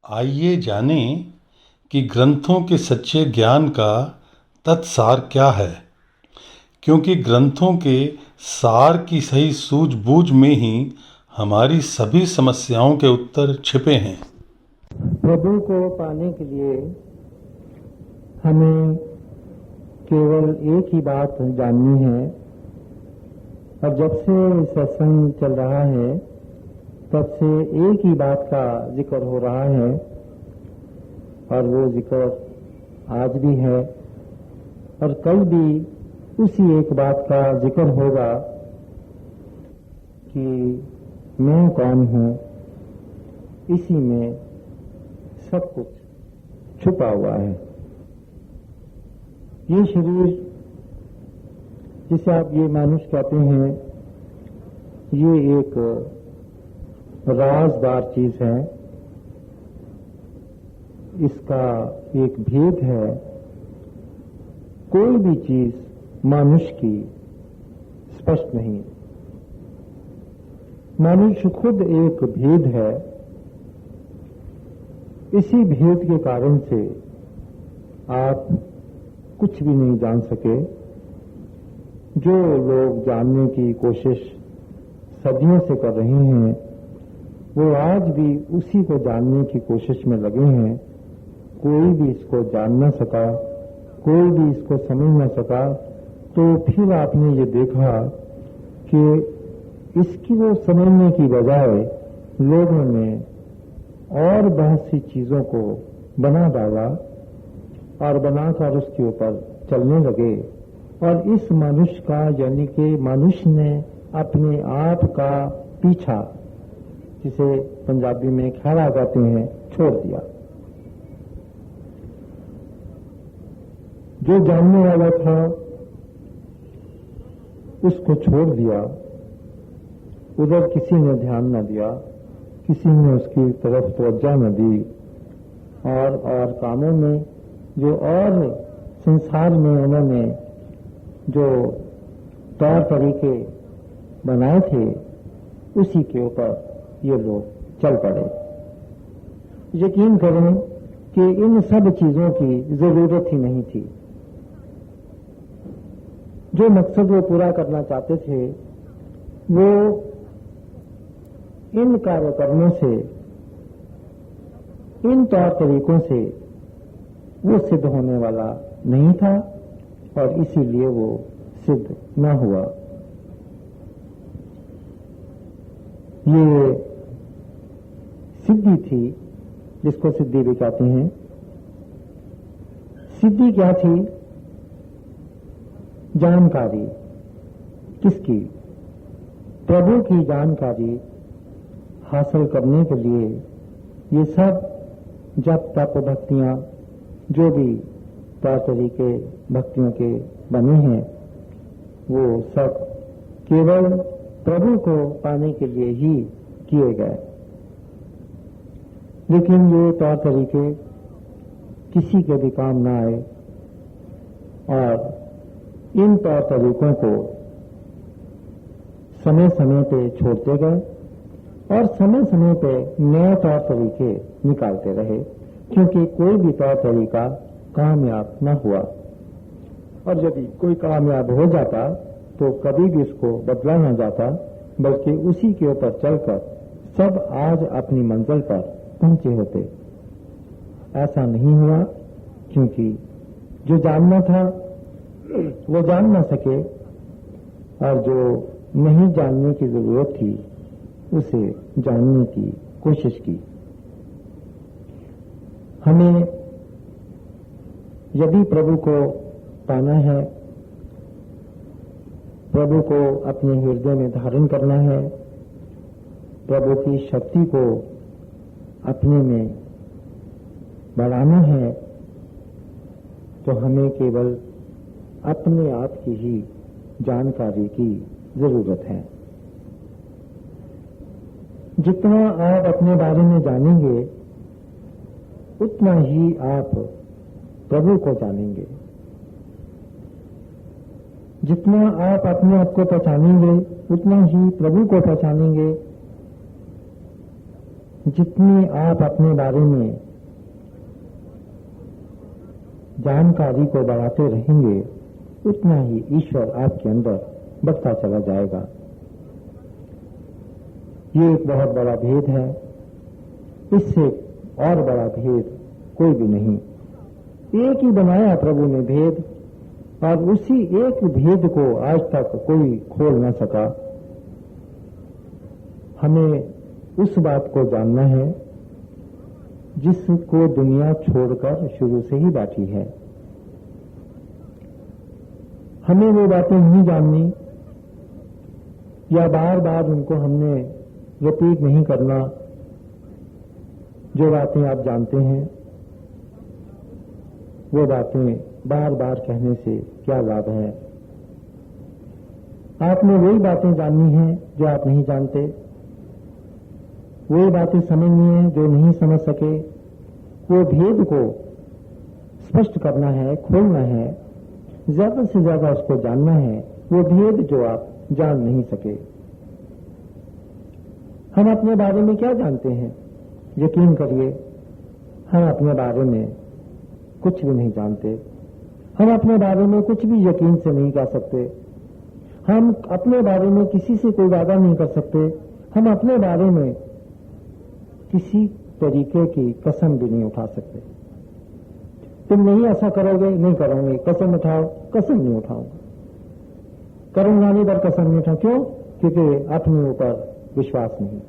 आइए जानें कि ग्रंथों के सच्चे ज्ञान का तत्सार क्या है, क्योंकि ग्रंथों के सार की सही सूझबूझ में ही हमारी सभी समस्याओं के उत्तर छिपे हैं। प्रभु को पाने के लिए हमें केवल एक ही बात जाननी है, और जब से सत्संग चल रहा है तब से एक ही बात का जिक्र हो रहा है, और वो जिक्र आज भी है और कल भी उसी एक बात का जिक्र होगा कि मैं कौन हूँ। इसी में सब कुछ छुपा हुआ है। ये शरीर जिसे आप ये मनुष्य कहते हैं, ये एक राजदार चीज है। इसका एक भेद है। कोई भी चीज मनुष्य की स्पष्ट नहीं। मनुष्य खुद एक भेद है। इसी भेद के कारण से आप कुछ भी नहीं जान सके। जो लोग जानने की कोशिश सदियों से कर रहे हैं, वो आज भी उसी को जानने की कोशिश में लगे हैं। कोई भी इसको जान न सका, कोई भी इसको समझ न सका। तो फिर आपने ये देखा कि इसकी वो समझने की बजाय लोगों ने और बहुत सी चीजों को बना डाला और बनाकर उसके ऊपर चलने लगे। और इस मनुष्य का, यानी कि मनुष्य ने अपने आप का पीछा, जिसे पंजाबी में खैरा कहते हैं, छोड़ दिया। जो जानने वाला था उसको छोड़ दिया। उधर किसी ने ध्यान न दिया, किसी ने उसकी तरफ तवज्जो न दी। और कामों में जो और संसार में उन्होंने जो तौर तरीके बनाए थे, उसी के ऊपर ये लोग चल पड़े। यकीन करें कि इन सब चीजों की जरूरत ही नहीं थी। जो मकसद वो पूरा करना चाहते थे, वो इन कार्यक्रमों से, इन तौर तरीकों से वो सिद्ध होने वाला नहीं था, और इसीलिए वो सिद्ध न हुआ। ये सिद्धि थी, जिसको सिद्धि भी कहते हैं। सिद्धि क्या थी? जानकारी। किसकी? प्रभु की जानकारी हासिल करने के लिए ये सब जप तप भक्तियां, जो भी तौर तरीके भक्तियों के बने हैं, वो सब केवल प्रभु को पाने के लिए ही किए गए। लेकिन ये तौर तरीके किसी के भी काम न आए, और इन तौर तरीकों को समय समय पे छोड़ते गए और समय समय पे नए तौर तरीके निकालते रहे, क्योंकि कोई भी तौर तरीका कामयाब न हुआ। और यदि कोई कामयाब हो जाता तो कभी भी उसको बदला न जाता, बल्कि उसी के ऊपर चलकर सब आज अपनी मंजिल पर पहुंचे होते। ऐसा नहीं हुआ, क्योंकि जो जानना था वो जान न सके, और जो नहीं जानने की जरूरत थी उसे जानने की कोशिश की। हमें यदि प्रभु को पाना है, प्रभु को अपने हृदय में धारण करना है, प्रभु की शक्ति को अपने में बढ़ाना है, तो हमें केवल अपने आप की ही जानकारी की जरूरत है। जितना आप अपने बारे में जानेंगे, उतना ही आप प्रभु को जानेंगे। जितना आप अपने आप को पहचानेंगे, उतना ही प्रभु को पहचानेंगे। जितनी आप अपने बारे में जानकारी को बढ़ाते रहेंगे उतना ही ईश्वर आपके अंदर बढ़ता चला जाएगा। ये एक बहुत बड़ा भेद है, इससे और बड़ा भेद कोई भी नहीं। एक ही बनाया प्रभु ने भेद, और उसी एक भेद को आज तक कोई खोल न सका। हमें उस बात को जानना है जिसको दुनिया छोड़कर शुरू से ही बैठी है। हमें वो बातें नहीं जाननी, या बार बार उनको हमने रिपीट नहीं करना। जो बातें आप जानते हैं वो बातें बार बार कहने से क्या लाभ है। आपने वही बातें जाननी हैं जो आप नहीं जानते, वही बातें समझनी है जो नहीं समझ सके। वो भेद को स्पष्ट करना है, खोलना है, ज्यादा से ज्यादा उसको जानना है, वो भेद जो आप जान नहीं सके। हम अपने बारे में क्या जानते हैं? यकीन करिए, हम अपने बारे में कुछ भी नहीं जानते। हम अपने बारे में कुछ भी यकीन से नहीं कर सकते। हम अपने बारे में किसी से कोई वादा नहीं कर सकते। हम अपने बारे में किसी तरीके की कसम भी नहीं उठा सकते। तुम नहीं ऐसा करोगे, नहीं करोगे, कसम उठाओ, कसम नहीं उठाऊंगा। करूंगा नहीं पर कसम नहीं उठाऊं। क्यों? क्योंकि अपने ऊपर विश्वास नहीं।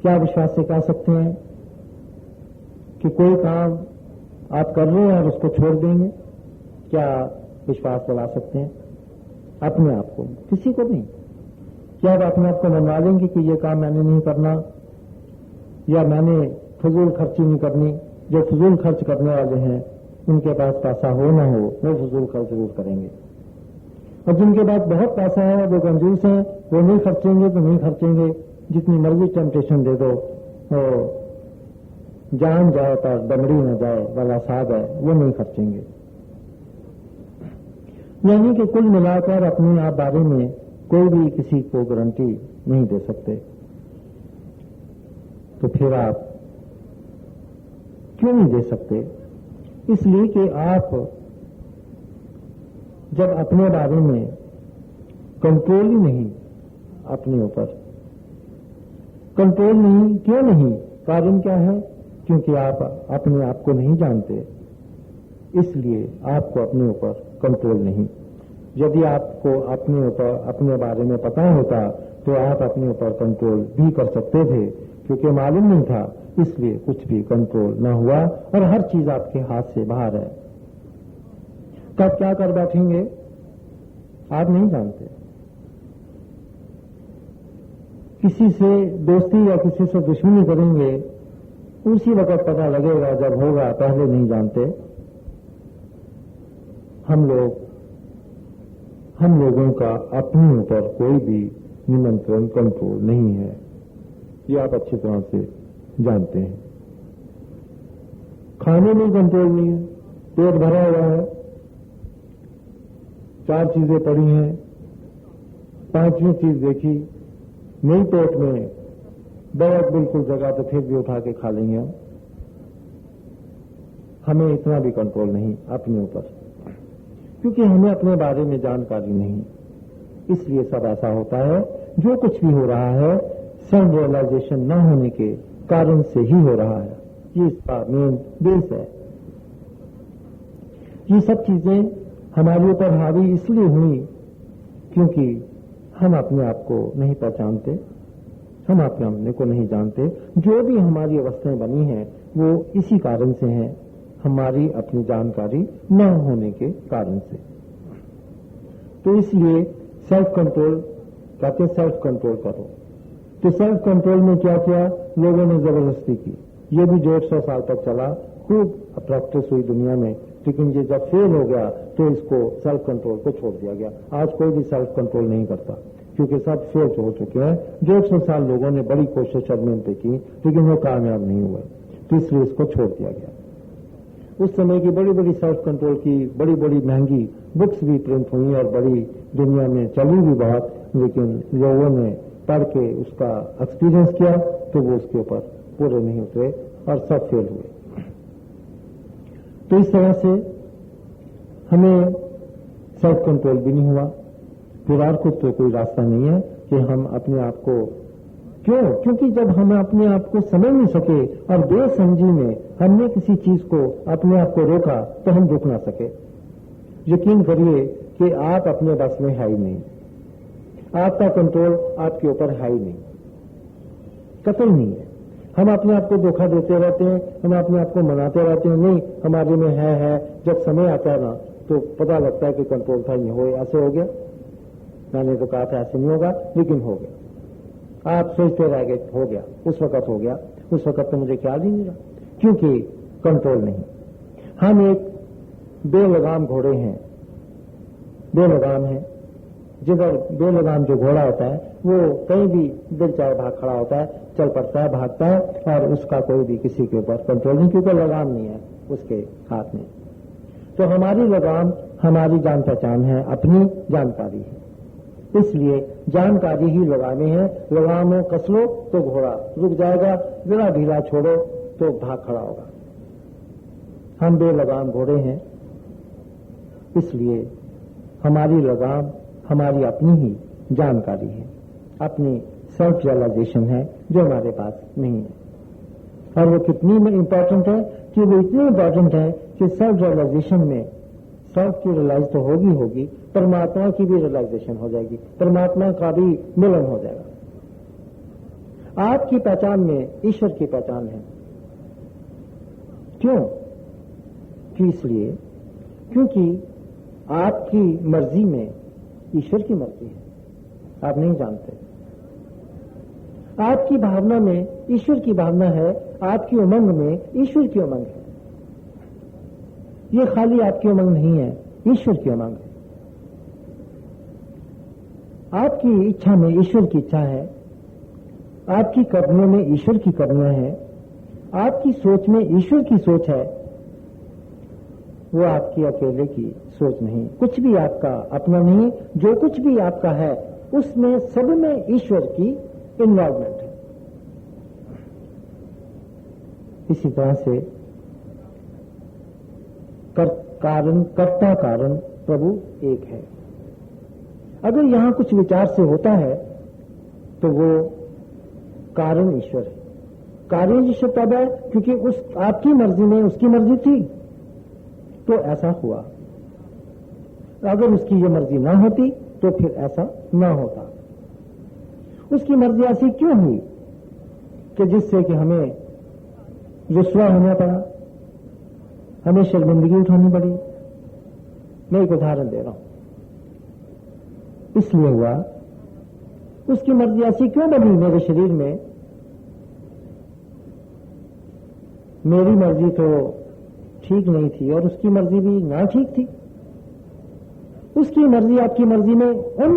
क्या विश्वास से कह सकते हैं कि कोई काम आप कर रहे हैं और उसको छोड़ देंगे? क्या विश्वास दिला सकते हैं अपने आप को? किसी को नहीं। क्या आप अपने आप को मनवा लेंगे कि ये काम मैंने नहीं करना, या मैंने फजूल खर्ची नहीं करनी? जो फजूल खर्च करने वाले हैं उनके पास पैसा हो ना हो वो फजूल खर्च जरूर करेंगे, और जिनके पास बहुत पैसा है वो कंजूस हैं, वो नहीं खर्चेंगे तो नहीं खर्चेंगे। जितनी मर्जी टेम्पटेशन दे दो, तो जान जाए पर दमड़ी न जाए वाला साहब है, वो नहीं खर्चेंगे। यानी कि कुल मिलाकर अपने आप बारे में कोई भी किसी को गारंटी नहीं दे सकते। तो फिर आप क्यों नहीं दे सकते? इसलिए कि आप जब अपने बारे में कंट्रोल ही नहीं, अपने ऊपर कंट्रोल नहीं, क्यों नहीं? कारण क्या है? क्योंकि आप अपने आप को नहीं जानते, इसलिए आपको अपने ऊपर कंट्रोल नहीं। यदि आपको अपने ऊपर, अपने बारे में पता होता तो आप अपने ऊपर कंट्रोल भी कर सकते थे, क्योंकि मालूम नहीं था इसलिए कुछ भी कंट्रोल न हुआ, और हर चीज आपके हाथ से बाहर है। कब क्या कर बैठेंगे आप नहीं जानते। किसी से दोस्ती या किसी से दुश्मनी करेंगे उसी वक्त पता लगेगा जब होगा, पहले नहीं जानते। हम लोगों का अपने ऊपर कोई भी नियंत्रण, कंट्रोल नहीं है, ये आप अच्छी तरह से जानते हैं। खाने में कंट्रोल नहीं है, पेट भरा हुआ है, 4 चीजें पड़ी हैं, 5वीं चीज देखी नहीं पेट में, बहुत बिल्कुल जगह तो फिर भी उठा के खा लेंगे। हमें इतना भी कंट्रोल नहीं अपने ऊपर, क्योंकि हमें अपने बारे में जानकारी नहीं, इसलिए सब ऐसा होता है। जो कुछ भी हो रहा है सेल्फ रियलाइजेशन न होने के कारण से ही हो रहा है। ये इसका मेन बेस है। ये सब चीजें हमारे ऊपर हावी इसलिए हुई क्योंकि हम अपने आप को नहीं पहचानते, हम अपने को नहीं जानते। जो भी हमारी अवस्थाएं बनी हैं वो इसी कारण से हैं, हमारी अपनी जानकारी न होने के कारण से। तो इसलिए सेल्फ कंट्रोल कहते, सेल्फ कंट्रोल करो। तो सेल्फ कंट्रोल में क्या किया लोगों ने? जबरदस्ती की। ये भी 150 साल तक चला, खूब प्रैक्टिस हुई दुनिया में, लेकिन ये जब फेल हो गया तो इसको सेल्फ कंट्रोल को छोड़ दिया गया। आज कोई भी सेल्फ कंट्रोल नहीं करता, क्योंकि सब फेल हो चुके हैं। 150 साल लोगों ने बड़ी कोशिश मेहनत की, लेकिन वो कामयाब नहीं हुए, तो इसलिए इसको छोड़ दिया गया। उस समय की बड़ी बड़ी सेल्फ कंट्रोल की बड़ी बड़ी महंगी बुक्स भी प्रिंट हुई और बड़ी दुनिया में चली भी बहुत, लेकिन लोगों ने पढ़ के उसका एक्सपीरियंस किया तो वो उसके ऊपर पूरे नहीं उतरे और सब फेल हुए। तो इस तरह से हमें सेल्फ कंट्रोल भी नहीं हुआ। फिर और कुछ तो कोई रास्ता नहीं है कि हम अपने आप को, क्योंकि जब हम अपने आप को समझ नहीं सके और बेसमझी में हमने किसी चीज को अपने आप को रोका तो हम रुक ना सके। यकीन करिए कि आप अपने बस में है ही नहीं, आपका कंट्रोल आपके ऊपर है ही नहीं, कतई नहीं है। हम अपने आप को धोखा देते रहते हैं, हम अपने आप को मनाते रहते हैं, नहीं हमारे में है। जब समय आता है ना तो पता लगता है कि कंट्रोल था, नहीं हो, ऐसे हो गया। मैंने तो कहा था ऐसे नहीं होगा, लेकिन हो गया। आप सोचते रह गए, हो गया, उस वक्त हो गया, उस वक्त तो मुझे ख्याल ही नहीं रहा, क्योंकि कंट्रोल नहीं। हम एक बेलगाम घोड़े हैं, बेलगाम है। जिधर बेलगाम जो घोड़ा होता है वो कहीं भी दिल चाहे भाग खड़ा होता है, चल पड़ता है, भागता है, और उसका कोई भी किसी के ऊपर कंट्रोल नहीं, क्योंकि लगाम नहीं है उसके हाथ में। तो हमारी लगाम हमारी जान पहचान है, अपनी जानकारी है। इसलिए जानकारी ही लगाने हैं। लगामों कस लो तो घोड़ा रुक जाएगा, जरा ढीला छोड़ो तो भाग खड़ा होगा। हम बेलगाम घोड़े हैं, इसलिए हमारी लगाम हमारी अपनी ही जानकारी है, अपनी सेल्फ रियलाइजेशन है जो हमारे पास नहीं है। और वो कितनी इंपॉर्टेंट है कि वो इतनी इंपॉर्टेंट है कि सेल्फ रियलाइजेशन में सेल्फ की रियलाइज तो होगी, परमात्मा की भी रियलाइजेशन हो जाएगी, परमात्मा का भी मिलन हो जाएगा। आपकी पहचान में ईश्वर की पहचान है। क्यों? इसलिए क्योंकि आपकी मर्जी में ईश्वर की मर्जी है, आप नहीं जानते। आपकी भावना में ईश्वर की भावना है, आपकी उमंग में ईश्वर की उमंग है। ये खाली आपकी उमंग नहीं है, ईश्वर की उमंग है। आपकी इच्छा में ईश्वर की इच्छा है, आपकी करने में ईश्वर की करना है, आपकी सोच में ईश्वर की सोच है। वो आपकी अकेले की सोच नहीं, कुछ भी आपका अपना नहीं। जो कुछ भी आपका है उसमें सब में ईश्वर की इन्वॉल्वमेंट है। इसी तरह से कर्ता कारण प्रभु एक है। अगर यहां कुछ विचार से होता है तो वो कारण ईश्वर है। कारण ईश्वर तब है क्योंकि उस आपकी मर्जी में उसकी मर्जी थी तो ऐसा हुआ। अगर उसकी ये मर्जी ना होती तो फिर ऐसा ना होता। उसकी मर्जी ऐसी क्यों हुई कि जिससे कि हमें रुस्वा होना पड़ा, हमें शर्मिंदगी उठानी पड़ी। मैं एक उदाहरण दे रहा हूं। इसलिए हुआ, उसकी मर्जी ऐसी क्यों बनी मेरे शरीर में। मेरी मर्जी तो ठीक नहीं थी और उसकी मर्जी भी ना ठीक थी। उसकी मर्जी आपकी मर्जी में, उन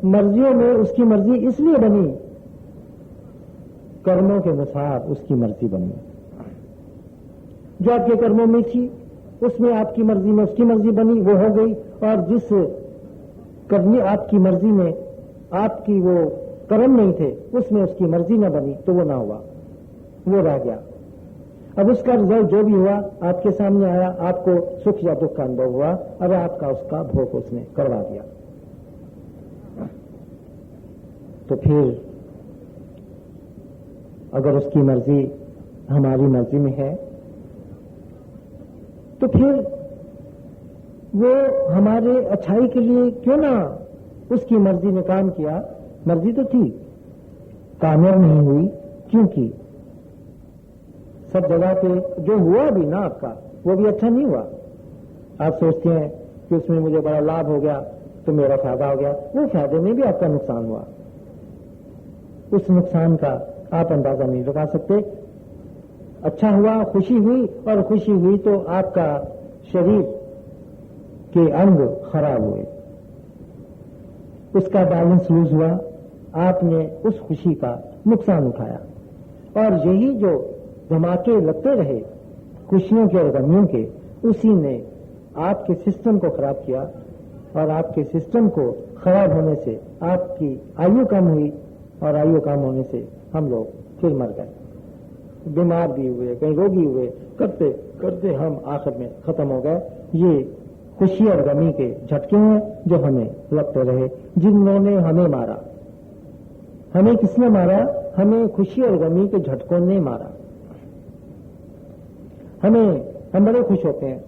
मर्जियों में उसकी मर्जी इसलिए बनी, कर्मों के अनुसार उसकी मर्जी बनी। जो आपके कर्मों में थी उसमें आपकी मर्जी में उसकी मर्जी बनी, वो हो गई। और जिस करनी आपकी मर्जी में आपकी वो कर्म नहीं थे उसमें उसकी मर्जी न बनी तो वो ना हुआ, वो रह गया। अब उसका रिजल्ट जो भी हुआ आपके सामने आया, आपको सुख या दुख का अनुभव हुआ, अब आपका उसका भोग उसने करवा दिया। तो फिर अगर उसकी मर्जी हमारी मर्जी में है तो फिर वो हमारे अच्छाई के लिए क्यों ना उसकी मर्जी ने काम किया। मर्जी तो थी, कामयाब नहीं हुई, क्योंकि सब जगह पे जो हुआ भी ना आपका वो भी अच्छा नहीं हुआ। आप सोचते हैं कि उसमें मुझे बड़ा लाभ हो गया तो मेरा फायदा हो गया, वो फायदे में भी आपका नुकसान हुआ। उस नुकसान का आप अंदाजा नहीं लगा सकते। अच्छा हुआ, खुशी हुई, और खुशी हुई तो आपका शरीर के अंग खराब हुए, उसका बैलेंस लूज हुआ, आपने उस खुशी का नुकसान उठाया। और यही जो धमाके लगते रहे खुशियों के और गमियों के, उसी ने आपके सिस्टम को खराब किया। और आपके सिस्टम को खराब होने से आपकी आयु कम हुई, और आयु कम होने से हम लोग फिर मर गए, बीमार भी हुए, कहीं रोगी हुए, करते करते हम आखिर में खत्म हो गए। ये खुशी और गमी के झटके हैं जो हमें लगते रहे, जिन्होंने हमें मारा। हमें किसने मारा? हमें खुशी और गमी के झटकों ने मारा। हम बड़े खुश होते हैं,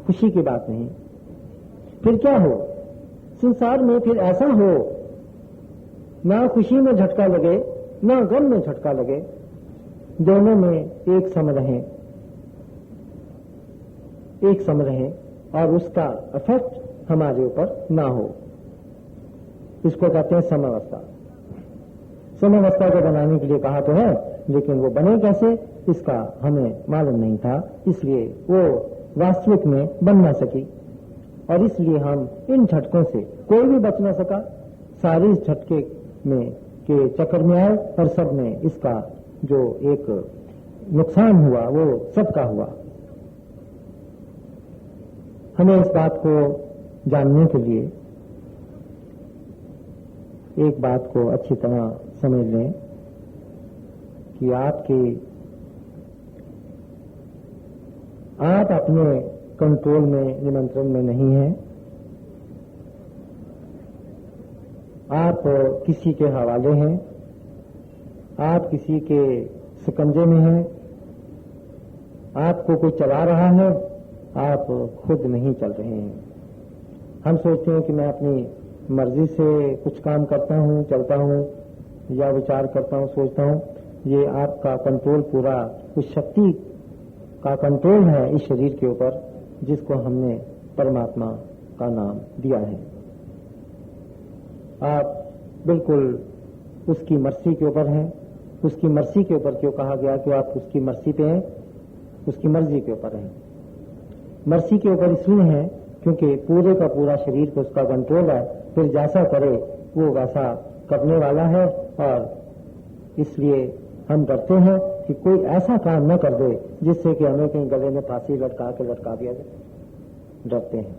खुशी की बात नहीं। फिर क्या हो संसार में? फिर ऐसा हो ना खुशी में झटका लगे ना गम में झटका लगे, दोनों में एक सम रहे और उसका इफेक्ट हमारे ऊपर ना हो। इसको कहते हैं समावस्था। समावस्था को बनाने के लिए कहा तो है, लेकिन वो बने कैसे इसका हमें मालूम नहीं था, इसलिए वो वास्तविक में बन ना सकी। और इसलिए हम इन झटकों से कोई भी बच ना सका, सारे इस झटके में के चक्कर में आए और सब में इसका जो एक नुकसान हुआ वो सबका हुआ। हमें इस बात को जानने के लिए एक बात को अच्छी तरह समझ लें कि आप अपने कंट्रोल में, नियंत्रण में नहीं हैं। आप किसी के हवाले हैं, आप किसी के शिकंजे में हैं, आपको कोई चला रहा है, आप खुद नहीं चल रहे हैं। हम सोचते हैं कि मैं अपनी मर्जी से कुछ काम करता हूं, चलता हूं या विचार करता हूं, सोचता हूं। ये आपका कंट्रोल पूरा उस शक्ति का कंट्रोल है इस शरीर के ऊपर जिसको हमने परमात्मा का नाम दिया है। आप बिल्कुल उसकी मर्जी के ऊपर हैं। उसकी मर्जी के ऊपर क्यों कहा गया कि आप उसकी मर्जी पे हैं? उसकी मर्जी के ऊपर हैं। मर्जी के ऊपर इसलिए है क्योंकि पूरे का पूरा शरीर पे उसका कंट्रोल है, फिर जैसा करे वो वैसा करने वाला है। और इसलिए हम डरते हैं कि कोई ऐसा काम न कर दे जिससे कि हमें कहीं गले में फांसी लटका दिया जाए। डरते हैं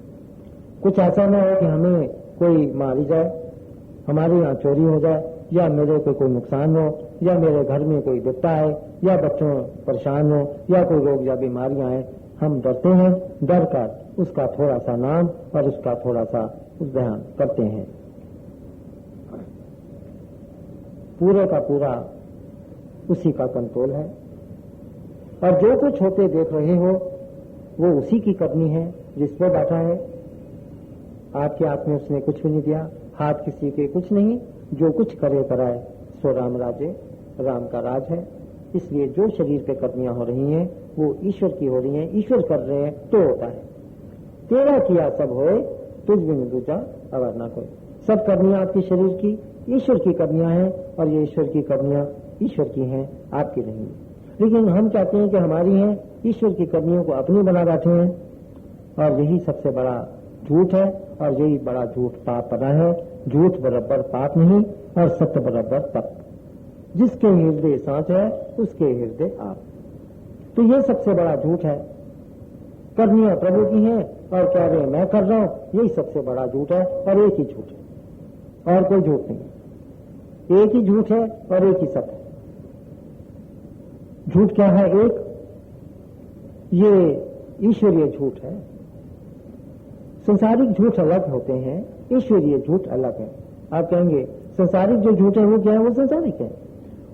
कुछ ऐसा न हो कि हमें कोई मारी जाए, हमारे यहाँ चोरी हो जाए, या मेरे को कोई नुकसान हो, या मेरे घर में कोई विपदा आए, या बच्चों परेशान हो, या कोई रोग या बीमारियां आए। हम डरते हैं, डर कर उसका थोड़ा सा नाम और उसका थोड़ा सा ध्यान करते हैं। पूरे का पूरा उसी का कंट्रोल है और जो कुछ होते देख रहे हो वो उसी की करनी है जिस पर बैठा है। आपके हाथ में उसने कुछ भी नहीं दिया, हाथ किसी के कुछ नहीं, जो कुछ करे कराए सो राम राजे, राम का राज है। इसलिए जो शरीर पे करनियां हो रही हैं वो ईश्वर की हो रही हैं, ईश्वर कर रहे हैं तो होता है। तेरा किया सब होए, तुझ भी नहीं दूजा अवर ना कोई। सब करनियां आपके शरीर की ईश्वर की करनियां हैं और ये ईश्वर की करनियां ईश्वर की हैं, आपकी नहीं। लेकिन हम चाहते हैं कि हमारी हैं, ईश्वर की करनियों को अपनी बना बैठे हैं और यही सबसे बड़ा झूठ है और यही बड़ा झूठ पाप बना है। झूठ बराबर पाप नहीं और सत्य बराबर तप। जिसके हृदय सांच है उसके हृदय आप। तो ये सबसे बड़ा झूठ है। करनियां प्रभु की हैं और कह रहे हैं मैं कर रहा हूं, यही सबसे बड़ा झूठ है और एक ही झूठ है और कोई झूठ नहीं। एक ही झूठ है और एक ही सत्य है। झूठ क्या है? एक ये ईश्वरीय झूठ है। संसारिक झूठ अलग होते हैं, ईश्वरीय झूठ अलग है। आप कहेंगे संसारिक जो झूठ है वो क्या है? वो संसारिक है।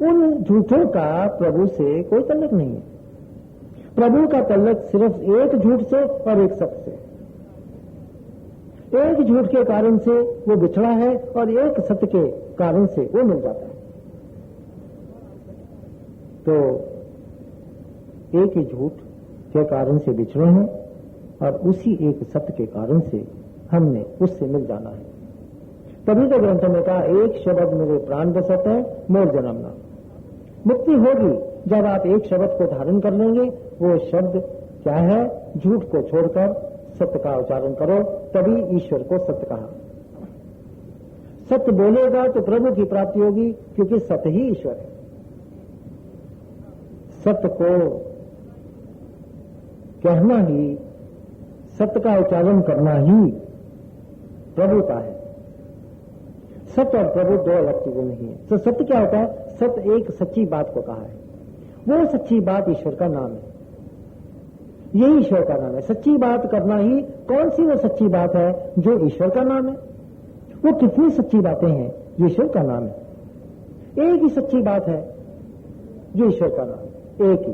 उन झूठों का प्रभु से कोई तल्लक नहीं है। प्रभु का तल्लक सिर्फ एक झूठ से और एक सत्य से। एक झूठ के कारण से वो बिछड़ा है और एक सत्य के कारण से वो मिल जाता है। तो एक ही झूठ के कारण से बिछड़े हैं और उसी एक सत्य के कारण से हमने उससे मिल जाना है। तभी तो ग्रंथ में कहा एक शब्द मेरे प्राण बसत है मोर जन्मना। मुक्ति होगी जब आप एक शब्द को धारण कर लेंगे। वो शब्द क्या है? झूठ को छोड़कर सत्य का उच्चारण करो, तभी ईश्वर को सत्य कहा। सत्य बोलेगा तो प्रभु की प्राप्ति होगी क्योंकि सत्य ही ईश्वर है। सत्य को कहना ही, सत्य का उच्चारण करना ही प्रभु का है। सत्य और प्रभु दो अलग चीजें नहीं है। तो सत्य क्या होता है? सत्य एक सच्ची बात को कहा है। वो सच्ची बात ईश्वर का नाम है, यही ईश्वर का नाम है। सच्ची बात करना ही कौन सी वो सच्ची बात है जो ईश्वर का नाम है? वो कितनी सच्ची बातें हैं, ये ईश्वर का नाम है। एक ही सच्ची बात है जो ईश्वर का नाम है, एक ही।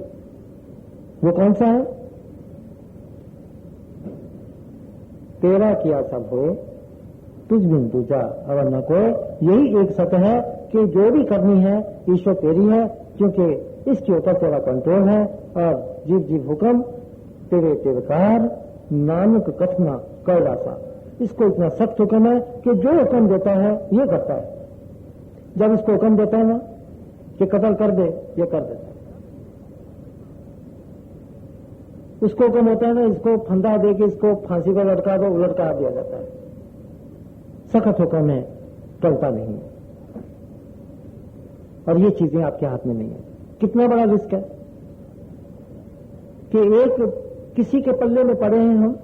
वो कौन सा है? तेरा किया सब होए, तुझ बिन दूजा अवर न कोई। यही एक सत्य है कि जो भी करनी है ईश्वर तेरी है, क्योंकि इसके ऊपर तेरा कंट्रोल है। और जीव जीव हुक्म तेरे तिरकार, नानक कथना कैलासा। इसको इतना सख्त हुक्म है कि जो हुक्म देता है ये करता है। जब इसको हुक्म देता है ना कि कत्ल कर दे, ये कर देता है। उसको हुक्म होता है ना इसको फंदा दे के इसको फांसी पर लटका दो, लटका दिया जाता है। सख्त हुक्म है, टलता नहीं है। और ये चीजें आपके हाथ में नहीं है। कितना बड़ा रिस्क है कि एक किसी के पल्ले में पड़े हैं हम,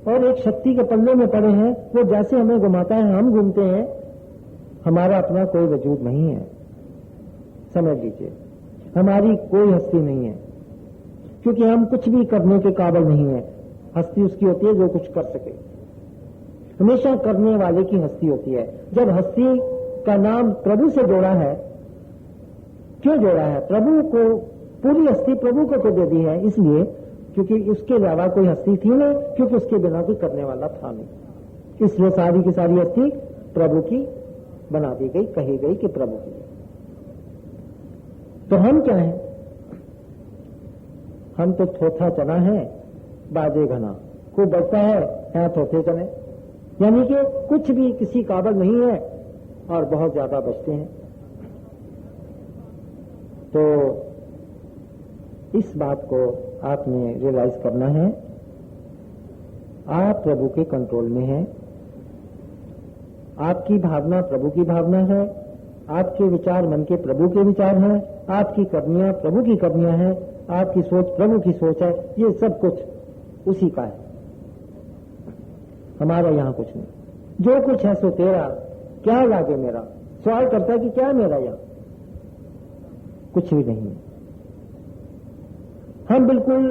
और एक शक्ति के पल्ले में पड़े हैं। वो जैसे हमें घुमाता है हम घूमते हैं, हमारा अपना कोई वजूद नहीं है। समझ लीजिए, हमारी कोई हस्ती नहीं है, क्योंकि हम कुछ भी करने के काबिल नहीं है। हस्ती उसकी होती है जो कुछ कर सके, हमेशा करने वाले की हस्ती होती है। जब हस्ती का नाम प्रभु से जोड़ा है, क्यों जोड़ा है? प्रभु को पूरी हस्ती प्रभु को तो दे दी है, इसलिए क्योंकि उसके अलावा कोई हस्ती थी नहीं, क्योंकि उसके बिना कोई करने वाला था नहीं। इसलिए सारी की सारी हस्ती प्रभु की बना दी गई, कही गई कि प्रभु की। तो हम क्या हैं? हम तो थोथा चना है, बाजे घना। खूब बचता है, यहाँ थोथे चने, यानी कि कुछ भी किसी काबिल नहीं है और बहुत ज्यादा बचते हैं। तो इस बात को आपने रियलाइज करना है। आप प्रभु के कंट्रोल में हैं। आपकी भावना प्रभु की भावना है, आपके विचार मन के प्रभु के विचार हैं, आपकी करनियां प्रभु की करनियां हैं, आपकी सोच प्रभु की सोच है। ये सब कुछ उसी का है, हमारा यहां कुछ नहीं। जो कुछ है सो तेरा, क्या लागे मेरा? सवाल करता है कि क्या मेरा? यहां कुछ भी नहीं है। हम बिल्कुल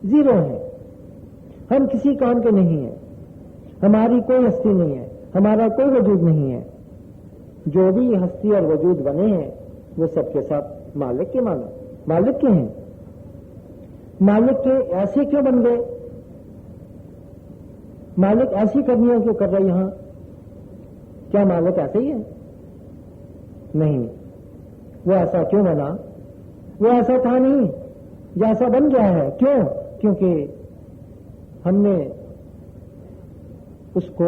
जीरो हैं, हम किसी काम के नहीं हैं, हमारी कोई हस्ती नहीं है, हमारा कोई वजूद नहीं है। जो भी हस्ती और वजूद बने हैं वो सबके सब मालिक के मानो, मालिक के हैं। मालिक के ऐसे क्यों बन गए? मालिक ऐसी करनियां क्यों कर रहे यहां? क्या मालिक ऐसे ही है? नहीं। वो ऐसा क्यों बना? वो ऐसा था नहीं, जैसा बन गया है। क्यों? क्योंकि हमने उसको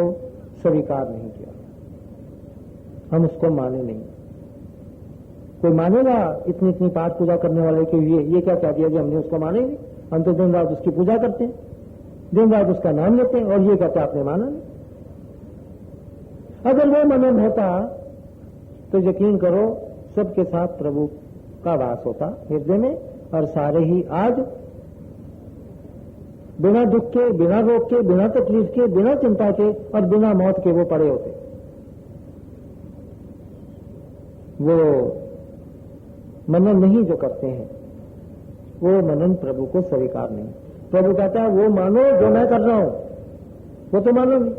स्वीकार नहीं किया, हम उसको माने नहीं। कोई मानेगा इतनी इतनी पाठ पूजा करने वाले कि ये क्या कह दिया जी हमने उसको माने नहीं? हम तो दिन रात उसकी पूजा करते हैं, दिन रात उसका नाम लेते हैं, और ये कहते आपने माना नहीं। अगर वो मनन होता तो यकीन करो सबके साथ प्रभु का वास होता हृदय में, और सारे ही आज बिना दुख के, बिना रोग के, बिना तकलीफ के, बिना चिंता के और बिना मौत के वो पड़े होते। वो मनन नहीं जो करते हैं, वो मनन प्रभु को स्वीकार नहीं। प्रभु कहता है वो मानो जो मैं कर रहा हूं, वो तो मानो नहीं।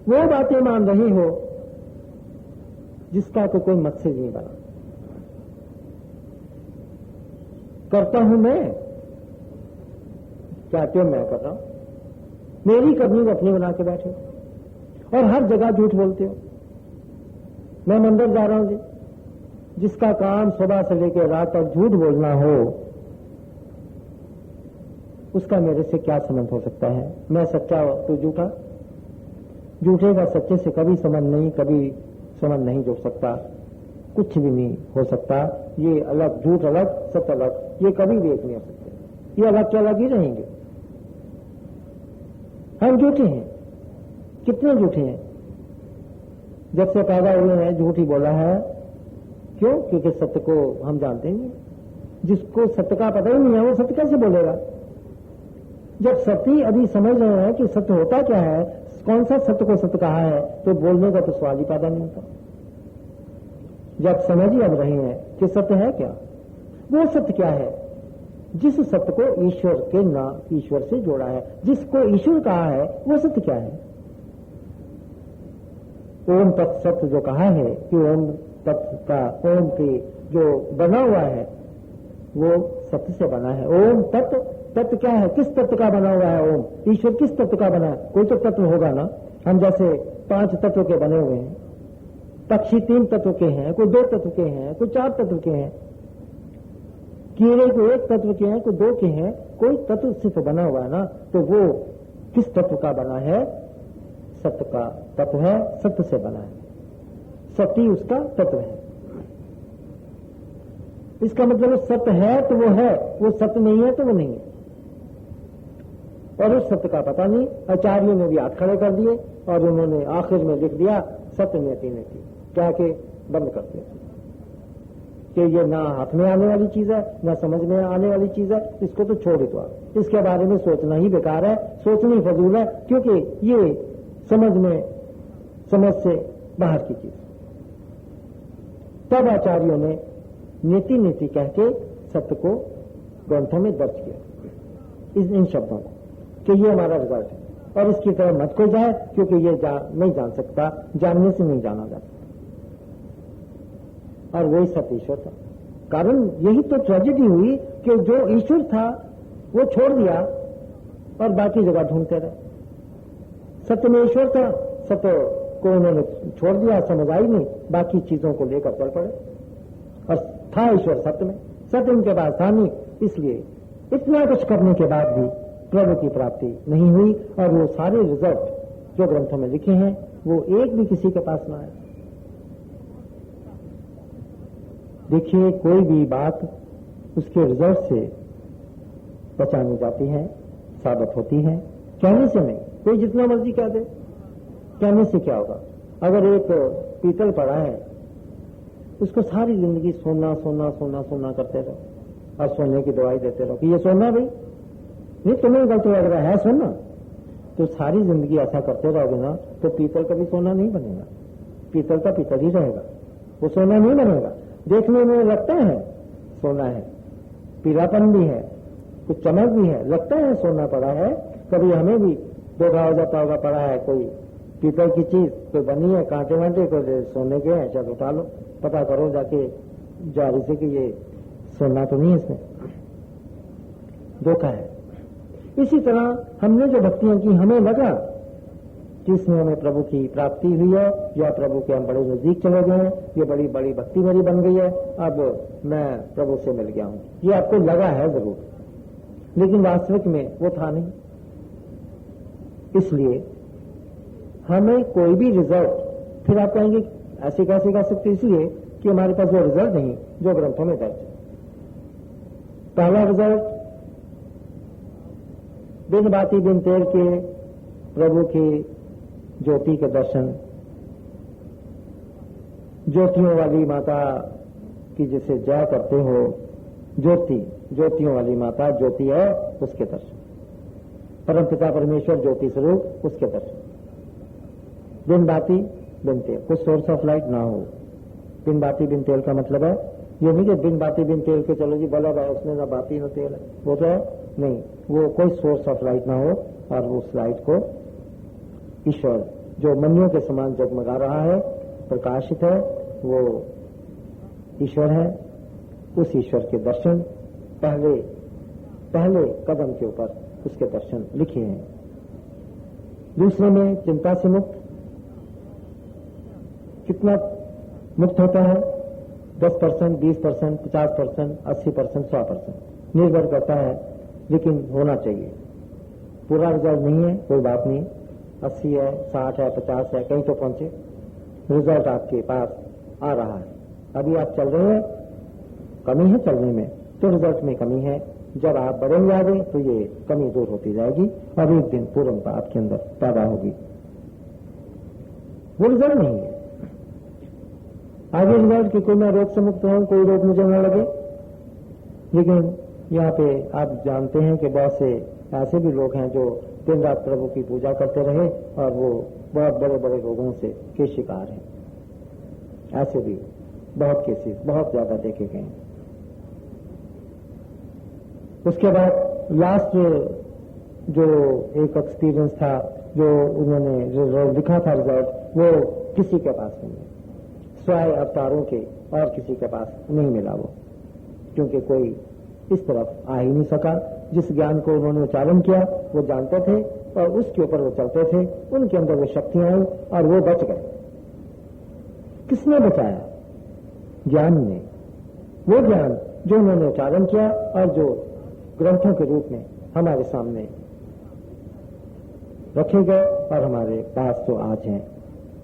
वो बातें मान रही हो जिसका तो कोई मकसद नहीं बना। करता हूं मैं, कहते हो मैं कर रहा हूं, मेरी करनी को अपनी बना के बैठे हो और हर जगह झूठ बोलते हो। मैं मंदिर जा रहा हूं जी, जिसका काम सुबह से लेकर रात तक झूठ बोलना हो, उसका मेरे से क्या संबंध हो सकता है? मैं सच्चा तो झूठा, झूठे का सच्चे से कभी संबंध नहीं, कभी संबंध नहीं जुड़ सकता, कुछ भी नहीं हो सकता। ये अलग, झूठ अलग, सत्य अलग, ये कभी भी एक नहीं हो सकते। ये अलग के अलग ही रहेंगे। हम झूठे हैं, कितने झूठे हैं? जब से पैदा हुए हैं झूठ ही बोला है। क्यों? क्योंकि सत्य को हम जानते नहीं। जिसको सत्य का पता ही नहीं है वो सत्य कैसे बोलेगा? जब सत्य अभी समझ रहे हैं कि सत्य होता क्या है, कौन सा सत्य को सत्य कहा है, तो बोलने का तो सवाल ही पैदा नहीं होता। जब समझ ही अब रहे हैं कि सत्य है क्या। वो सत्य क्या है? जिस सत्य को ईश्वर के ना ईश्वर से जोड़ा है, जिसको ईश्वर कहा है, वो सत्य क्या है? ओम तत् सत्य जो कहा है कि ओम तत्व का ओम के जो बना हुआ है वो सत्य से बना है। ओम तत्व, तत्व क्या है? किस तत्व का बना हुआ है ओम? ईश्वर किस तत्व का बना है? कोई तो तत्व होगा ना। हम जैसे 5 तत्व के बने हुए हैं, पक्षी 3 तत्व के हैं, कोई 2 तत्व के हैं, कोई 4 तत्व के हैं, कीड़े को 1 तत्व के हैं, कोई 2 के हैं, कोई तत्व से तो बना हुआ है ना। तो वो किस तत्व का बना है? सत्य का तत्व है, सत्य से बना है, सत्य उसका तत्व है। इसका मतलब सत्य है तो वो है, वो सत्य नहीं है तो वो नहीं है। और उस सत्य का पता नहीं, आचार्यों ने भी हाथ खड़े कर दिए और उन्होंने आखिर में लिख दिया सत्य नेति नेति, क्या के बंद कर दिया कि ये ना हाथ में आने वाली चीज है, ना समझ में आने वाली चीज है, इसको तो छोड़ दो आप। इसके बारे में सोचना ही बेकार है, सोचनी फजूल है, क्योंकि ये समझ से बाहर की चीज। तब आचार्यों ने नीति नीति कह के सत्य को ग्रंथों में दर्ज किया, इन शब्दों को, कि ये हमारा रिजल्ट है और इसकी तरह मत कोई जाए, क्योंकि ये नहीं जान सकता, जानने से नहीं जाना जा सकता। और वही सत्य ईश्वर था। कारण यही तो ट्रेजेडी हुई कि जो ईश्वर था वो छोड़ दिया और बाकी जगह ढूंढते रहे। सत्य में ईश्वर था, सत्य को उन्होंने छोड़ दिया, समझ आई नहीं, बाकी चीजों को लेकर चल पड़े। और था ईश्वर सत्य में, सत्य उनके पास था नहीं, इसलिए इतना कुछ करने के बाद भी प्रभु की प्राप्ति नहीं हुई। और वो सारे रिजल्ट जो ग्रंथों में लिखे हैं वो एक भी किसी के पास ना आया। देखिए, कोई भी बात उसके रिजल्ट से पहचानी जाती है, साबित होती है, कहने से नहीं। कोई जितना मर्जी कह दे, कहने से क्या होगा? अगर एक पीतल पड़ा है, उसको सारी जिंदगी सोना सोना सोना सोना करते रहो और सोने की दवाई देते रहो कि ये सोना भाई नहीं, तुम्हें गलत लग रहा है सोना, तो सारी जिंदगी ऐसा करते रहोगे ना तो पीतल कभी सोना नहीं बनेगा। पीतल का पीतल ही रहेगा, वो सोना नहीं बनेगा। देखने में लगता है सोना है, पीलापन भी है, कुछ चमक भी है, लगता है सोना पड़ा है। कभी हमें भी धोखा हो जाता होगा, पड़ा है कोई पीतल की चीज, कोई बनी है, कांटे वांटे कोई सोने के हैं, चलो उठा लो, पता करो जाके जारी से कि ये सोना तो नहीं है, इसमें धोखा है। इसी तरह हमने जो भक्तियां की, हमें लगा कि इसमें हमें प्रभु की प्राप्ति हुई है, या प्रभु के हम बड़े नजदीक चले गए हैं, ये बड़ी बड़ी भक्ति मेरी बन गई है, अब मैं प्रभु से मिल गया हूं। ये आपको लगा है जरूर, लेकिन वास्तविक में वो था नहीं। इसलिए हमें कोई भी रिजल्ट, फिर आप कहेंगे ऐसे कैसे कह सकते, इसलिए कि हमारे पास वो रिजल्ट नहीं जो ग्रंथों में दर्ज है। पहला रिजल्ट बिन बाती बिन तेल के प्रभु की ज्योति के दर्शन, ज्योतियों वाली माता की जिसे जय करते हो, ज्योति, ज्योतियों वाली माता ज्योति है, उसके दर्शन, परमपिता परमेश्वर ज्योति स्वरूप, उसके दर्शन। बिन बाती बिन तेल, कुछ सोर्स ऑफ लाइट ना हो। बिन बाती बिन तेल का मतलब है ये नहीं कि बिन बाती बिन तेल के चलो जी बल्ब है, उसमें ना बाती ना तेल है, वो तो है नहीं, वो कोई सोर्स ऑफ लाइट ना हो और उस लाइट को ईश्वर जो मनियों के समान जगमगा रहा है, प्रकाशित है, वो ईश्वर है। उस ईश्वर के दर्शन पहले कदम के ऊपर उसके दर्शन लिखे हैं। दूसरे में चिंता से मुक्त, कितना मुक्त होता है? 10%, 20%, 50%, 80%, 100% निर्भर करता है, लेकिन होना चाहिए। पूरा रिजल्ट नहीं है, कोई बात नहीं, 80 है, 60 है, 50 है, कहीं तो पहुंचे, रिजल्ट आपके पास आ रहा है। अभी आप चल रहे हैं, कमी है चलने में, तो रिजल्ट में कमी है। जब आप बढ़ेंगे आगे तो ये कमी दूर होती जाएगी और एक दिन पूर्णता आपके अंदर पैदा होगी। वो रिजल्ट नहीं है आगे रिजल्ट कि कोई मैं रोग से मुक्त हूं, कोई रोग मुझे न लगे। लेकिन यहाँ पे आप जानते हैं कि बहुत से ऐसे भी लोग हैं जो दिन रात प्रभु की पूजा करते रहे और वो बहुत बड़े बड़े रोगों से के शिकार हैं। ऐसे भी बहुत केसेस बहुत ज्यादा देखे गए। उसके बाद लास्ट जो एक एक्सपीरियंस था, जो उन्होंने जो लिखा था रिजल्ट, वो किसी के पास नहीं है, स्वाय अवतारों के और किसी के पास नहीं मिला वो, क्योंकि कोई इस तरफ आ ही नहीं सका। जिस ज्ञान को उन्होंने उच्चारण किया वो जानते थे और उसके ऊपर वो चलते थे, उनके अंदर वो शक्तियां आई और वो बच गए। किसने बचाया? ज्ञान ने। वो ज्ञान जो उन्होंने उच्चारण किया और जो ग्रंथों के रूप में हमारे सामने रखे गए और हमारे पास जो आज हैं,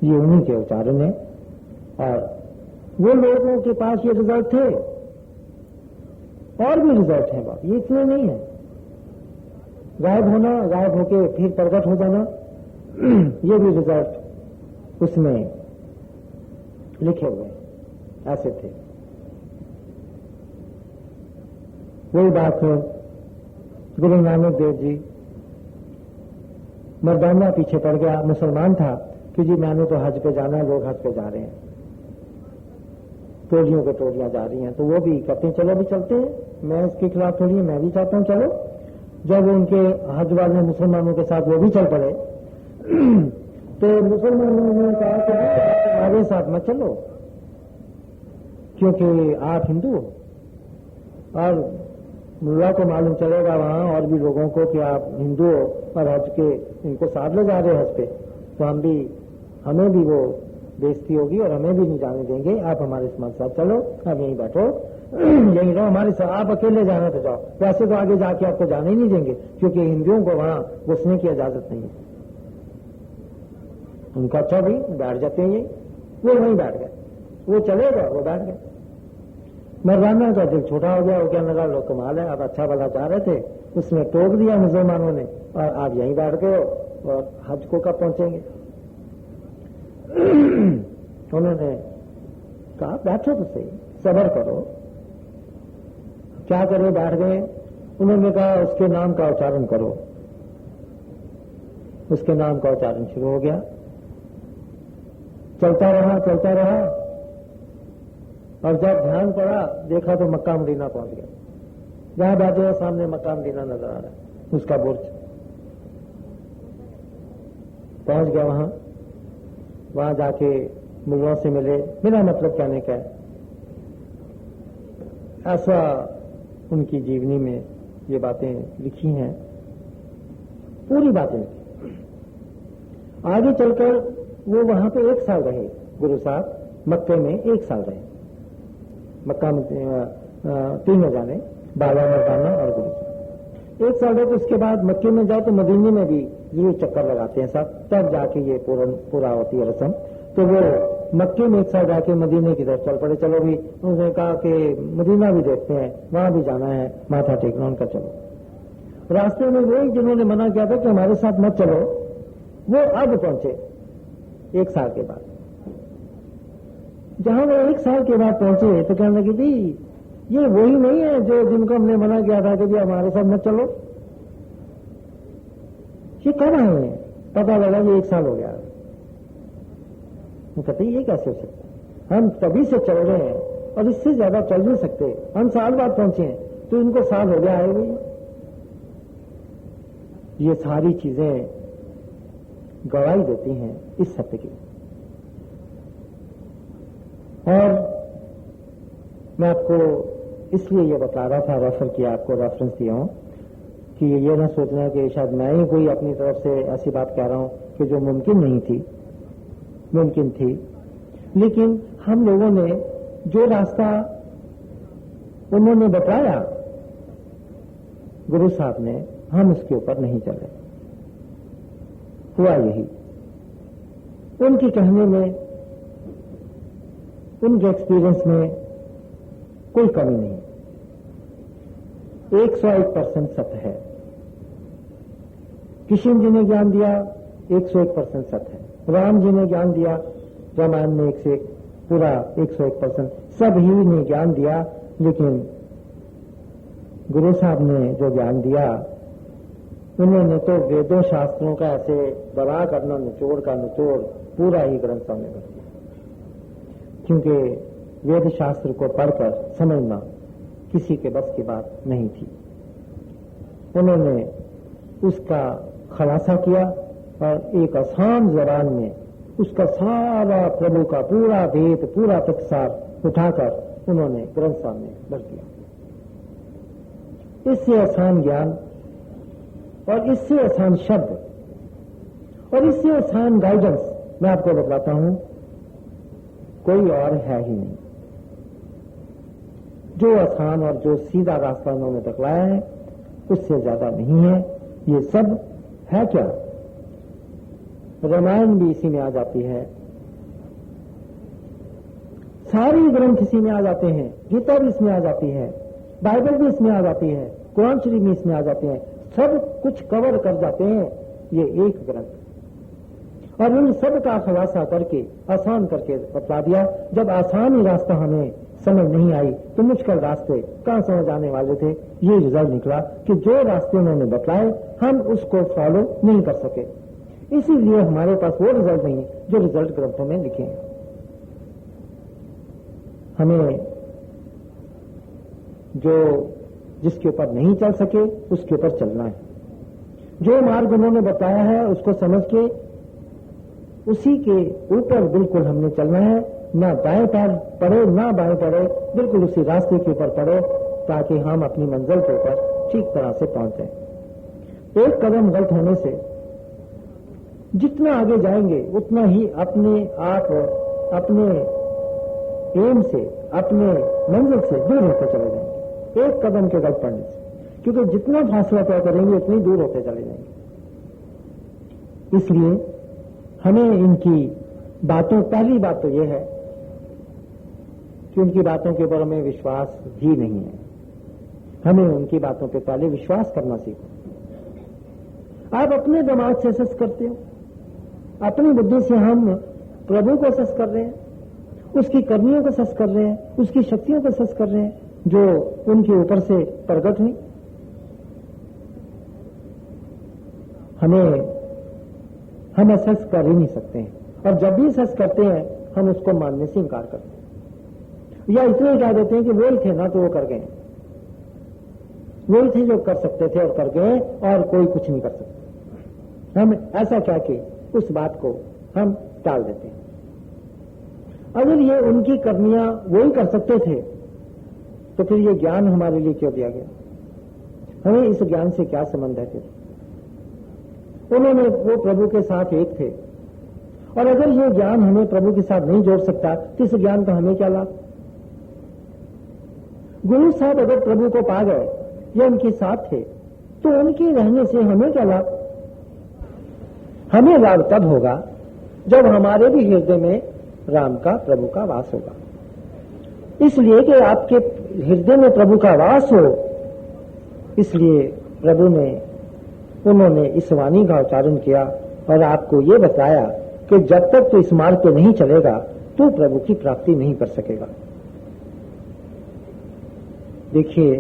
ये उन्हीं के उच्चारण है। और वो लोगों के पास ये रिजल्ट थे, और भी रिजल्ट हैं बात, ये इतने नहीं है। गायब होना, गायब होके फिर प्रकट हो जाना, ये भी रिजल्ट उसमें लिखे हुए ऐसे थे। वही बात है, गुरु नानक देव जी मर्दाना पीछे पड़ गया, मुसलमान था कि जी मैंने तो हज पे जाना है, लोग हज पे जा रहे हैं, टोलियों के टोलियां जा रही हैं, तो वो भी कहते हैं चलो भी चलते हैं, मैं इसके खिलाफ थोड़ी, मैं भी चाहता हूं चलो। जब उनके हज वाले मुसलमानों के साथ वो भी चल पड़े तो मुसलमानों ने कहा कि हमारे साथ मत चलो, क्योंकि आप हिंदू हो और मुल्ला को मालूम चलेगा वहां और भी लोगों को कि आप हिंदू हो और हज के इनको साथ ले जा रहे हज पे, तो हमें भी वो बेइज्जती होगी और हमें भी नहीं जाने देंगे। आप हमारे साथ चलो, आप यहीं बैठो, यहीं रहो हमारे साथ, आप अकेले जाना तो जाओ, वैसे तो आगे जाके आपको जाने ही नहीं देंगे, क्योंकि हिंदुओं को वहां घुसने की इजाजत नहीं है। उनका अच्छा भी बैठ जाते हैं, वो वहीं बैठ गए, वो चले गए, वो बैठ गए। मर्दाना का दिल छोटा हो गया, वो कहने लगा लो कमाल है, आप अच्छा भला चाह रहे थे, उसने टोक दिया मुसलमानों ने और आप यहीं बैठ गए हो और हज को कब पहुंचेंगे। उन्होंने कहा बैठो तो सही, सब्र करो। क्या करें, बैठ गए। उन्होंने कहा उसके नाम का उच्चारण करो। उसके नाम का उच्चारण शुरू हो गया, चलता रहा और जब ध्यान पड़ा देखा तो मक्का मदीना पहुंच गया। जहां बैठे हो सामने मक्का मदीना नजर आ रहा है, उसका बुर्ज। पहुंच गया वहां जाके मुल्लों से मिले। मेरा मतलब कहने का है, ऐसा उनकी जीवनी में ये बातें लिखी हैं, पूरी बातें लिखी। आगे चलकर वो वहां पे 1 साल रहे, गुरु साहब मक्के में 1 साल रहे। मक्का में 3 जाने, बाबा मर्दाना और गुरु साहब 1 साल रहे। तो उसके बाद मक्के में जाओ तो मदीने में भी जरूर चक्कर लगाते हैं सब, तब जाके ये पूरा होती है रस्म। तो वो मक्के में 1 साल जाके मदीने की तरफ चल पड़े। चलो भी, उन्होंने कहा कि मदीना भी देखते हैं, वहां भी जाना है, माथा टेकना। उनका चलो। रास्ते में वही जिन्होंने मना किया था कि हमारे साथ मत चलो, वो अब पहुंचे 1 साल के बाद। जहां वो 1 साल के बाद पहुंचे तो कहने लगे भी ये वही नहीं है जो जिनको हमने मना किया था कि भी हमारे साथ मत चलो। ये कब आए हैं? पता लगा ये 1 साल हो गया। वो कहते ये कैसे हो सकता है, हम तभी से चल रहे हैं और इससे ज्यादा चल नहीं सकते, हम साल बाद पहुंचे हैं, तो इनको साल हो गया है भी। ये सारी चीजें गवाही देती हैं इस सत्य की। और मैं आपको इसलिए ये बता रहा था, रेफर किया, आपको रेफरेंस दिया हूं कि ये ना सोचना कि शायद मैं ही कोई अपनी तरफ से ऐसी बात कह रहा हूं कि जो मुमकिन नहीं थी, मुमकिन थी। लेकिन हम लोगों ने जो रास्ता उन्होंने बताया गुरु साहब ने, हम उसके ऊपर नहीं चले। हुआ यही, उनके कहने में, उनके एक्सपीरियंस में कोई कमी नहीं, 101% सत्य है। किशन जी ने ज्ञान दिया, 101% सत्य है। राम जी ने ज्ञान दिया, रामायण में 1 से 1 पूरा 101% सब ही ने ज्ञान दिया। लेकिन गुरु साहब ने जो ज्ञान दिया, उन्होंने तो वेदों शास्त्रों का ऐसे दबा करना, निचोड़ का निचोड़ पूरा ही ग्रंथों में कर दिया। क्योंकि वेद शास्त्र को पढ़कर समझना किसी के बस की बात नहीं थी। उन्होंने उसका खुलासा किया और एक आसान जबान में उसका सारा प्रभु का पूरा भेद, पूरा तत्सार उठाकर उन्होंने ग्रंथ साहब में भर दिया। इससे आसान ज्ञान और इससे आसान शब्द और इससे आसान गाइडेंस मैं आपको बतलाता हूं, कोई और है ही नहीं। जो आसान और जो सीधा रास्ता उन्होंने बतलाया है उससे ज्यादा नहीं है। ये सब है क्या? रामायण भी इसी में आ जाती है, सारी ग्रंथ इसी में आ जाते हैं, गीता भी इसमें आ जाती है, बाइबल भी इसमें आ जाती है, कुरान शरीफ भी इसमें आ जाते हैं। सब कुछ कवर कर जाते हैं ये एक ग्रंथ। और उन सब का खुलासा करके आसान करके बता दिया। जब आसान ही रास्ता हमें समझ नहीं आई तो मुश्किल रास्ते कहां समझ आने वाले थे। ये रिजल्ट निकला कि जो रास्ते उन्होंने बतलाए हम उसको फॉलो नहीं कर सके, इसीलिए हमारे पास वो रिजल्ट नहीं जो रिजल्ट ग्रंथों में लिखे हैं। हमें जो जिसके ऊपर नहीं चल सके उसके ऊपर चलना है। जो मार्ग उन्होंने बताया है उसको समझ के उसी के ऊपर बिल्कुल हमने चलना है। ना दाएं पैर पड़े ना बाएं पड़े, बिल्कुल उसी रास्ते के ऊपर पड़े ताकि हम अपनी मंजिल के ऊपर ठीक तरह से पहुंचे। एक कदम गलत होने से जितना आगे जाएंगे उतना ही अपने आप अपने एम से, अपने मंजिल से दूर होते चले जाएंगे एक कदम के गलत पड़ने से, क्योंकि जितना फासला तय करेंगे उतनी दूर होते चले जाएंगे। इसलिए हमें इनकी बातों, पहली बात तो यह है कि उनकी बातों के ऊपर हमें विश्वास भी नहीं है। हमें उनकी बातों पे पहले विश्वास करना सीखो। आप अपने दिमाग से सस करते हो, अपनी बुद्धि से हम प्रभु को सस कर रहे हैं, उसकी करनियों को सस कर रहे हैं, उसकी शक्तियों को सस कर रहे हैं जो उनके ऊपर से प्रकट हुई। हम सस कर ही नहीं सकते हैं, और जब भी सस करते हैं हम उसको मानने से इनकार करते हैं, या इतने कह देते हैं कि वो ही थे ना तो वो कर गए, वो ही थे जो कर सकते थे और कर गए और कोई कुछ नहीं कर सकता। हम ऐसा कह के उस बात को हम टाल देते हैं। अगर ये उनकी करनियां वो ही कर सकते थे तो फिर ये ज्ञान हमारे लिए क्यों दिया गया? हमें इस ज्ञान से क्या संबंध है? फिर उन्होंने वो प्रभु के साथ एक थे, और अगर ये ज्ञान हमें प्रभु के साथ नहीं जोड़ सकता तो इस ज्ञान का हमें क्या लाभ? गुरु साहब अगर प्रभु को पा गए या उनके साथ थे तो उनके रहने से हमें क्या लाभ? हमें लाभ तब होगा जब हमारे भी हृदय में राम का, प्रभु का वास होगा। इसलिए कि आपके हृदय में प्रभु का वास हो, इसलिए प्रभु ने, उन्होंने इस वाणी का उच्चारण किया और आपको ये बताया कि जब तक तो इस मार्ग पे नहीं चलेगा तो प्रभु की प्राप्ति नहीं कर सकेगा। देखिए,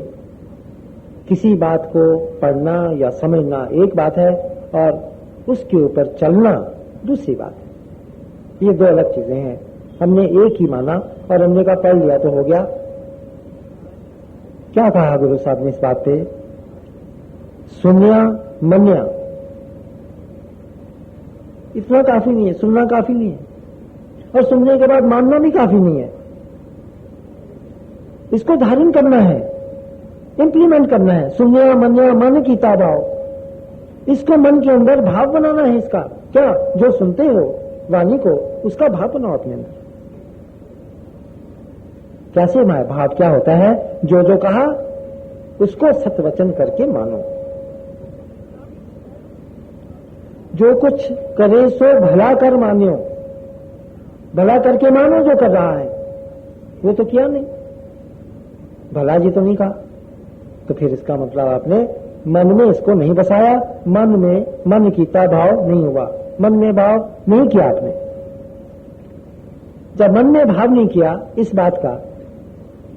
किसी बात को पढ़ना या समझना एक बात है और उसके ऊपर चलना दूसरी बात है। ये दो अलग चीजें हैं। हमने एक ही माना और हमने कहा पढ़ लिया तो हो गया। क्या कहा गुरु साहब ने इस बात पे? सुनिया मन्या, इतना काफी नहीं है, सुनना काफी नहीं है, और सुनने के बाद मानना भी काफी नहीं है। इसको धारण करना है, इंप्लीमेंट करना है। सुनिया मन्या, मन कीता भाव, इसको मन के अंदर भाव बनाना है। इसका क्या, जो सुनते हो वाणी को, उसका भाव बनाओ अपने अंदर। कैसे भाव क्या होता है? जो जो कहा उसको सत्वचन करके मानो। जो कुछ करे सो भला कर मानियो, भला करके मानो जो कर रहा है। वो तो किया नहीं, भला जी तो नहीं कहा, तो फिर इसका मतलब आपने मन में इसको नहीं बसाया, मन में मन कीता भाव नहीं हुआ, मन में भाव नहीं किया आपने। जब मन में भाव नहीं किया इस बात का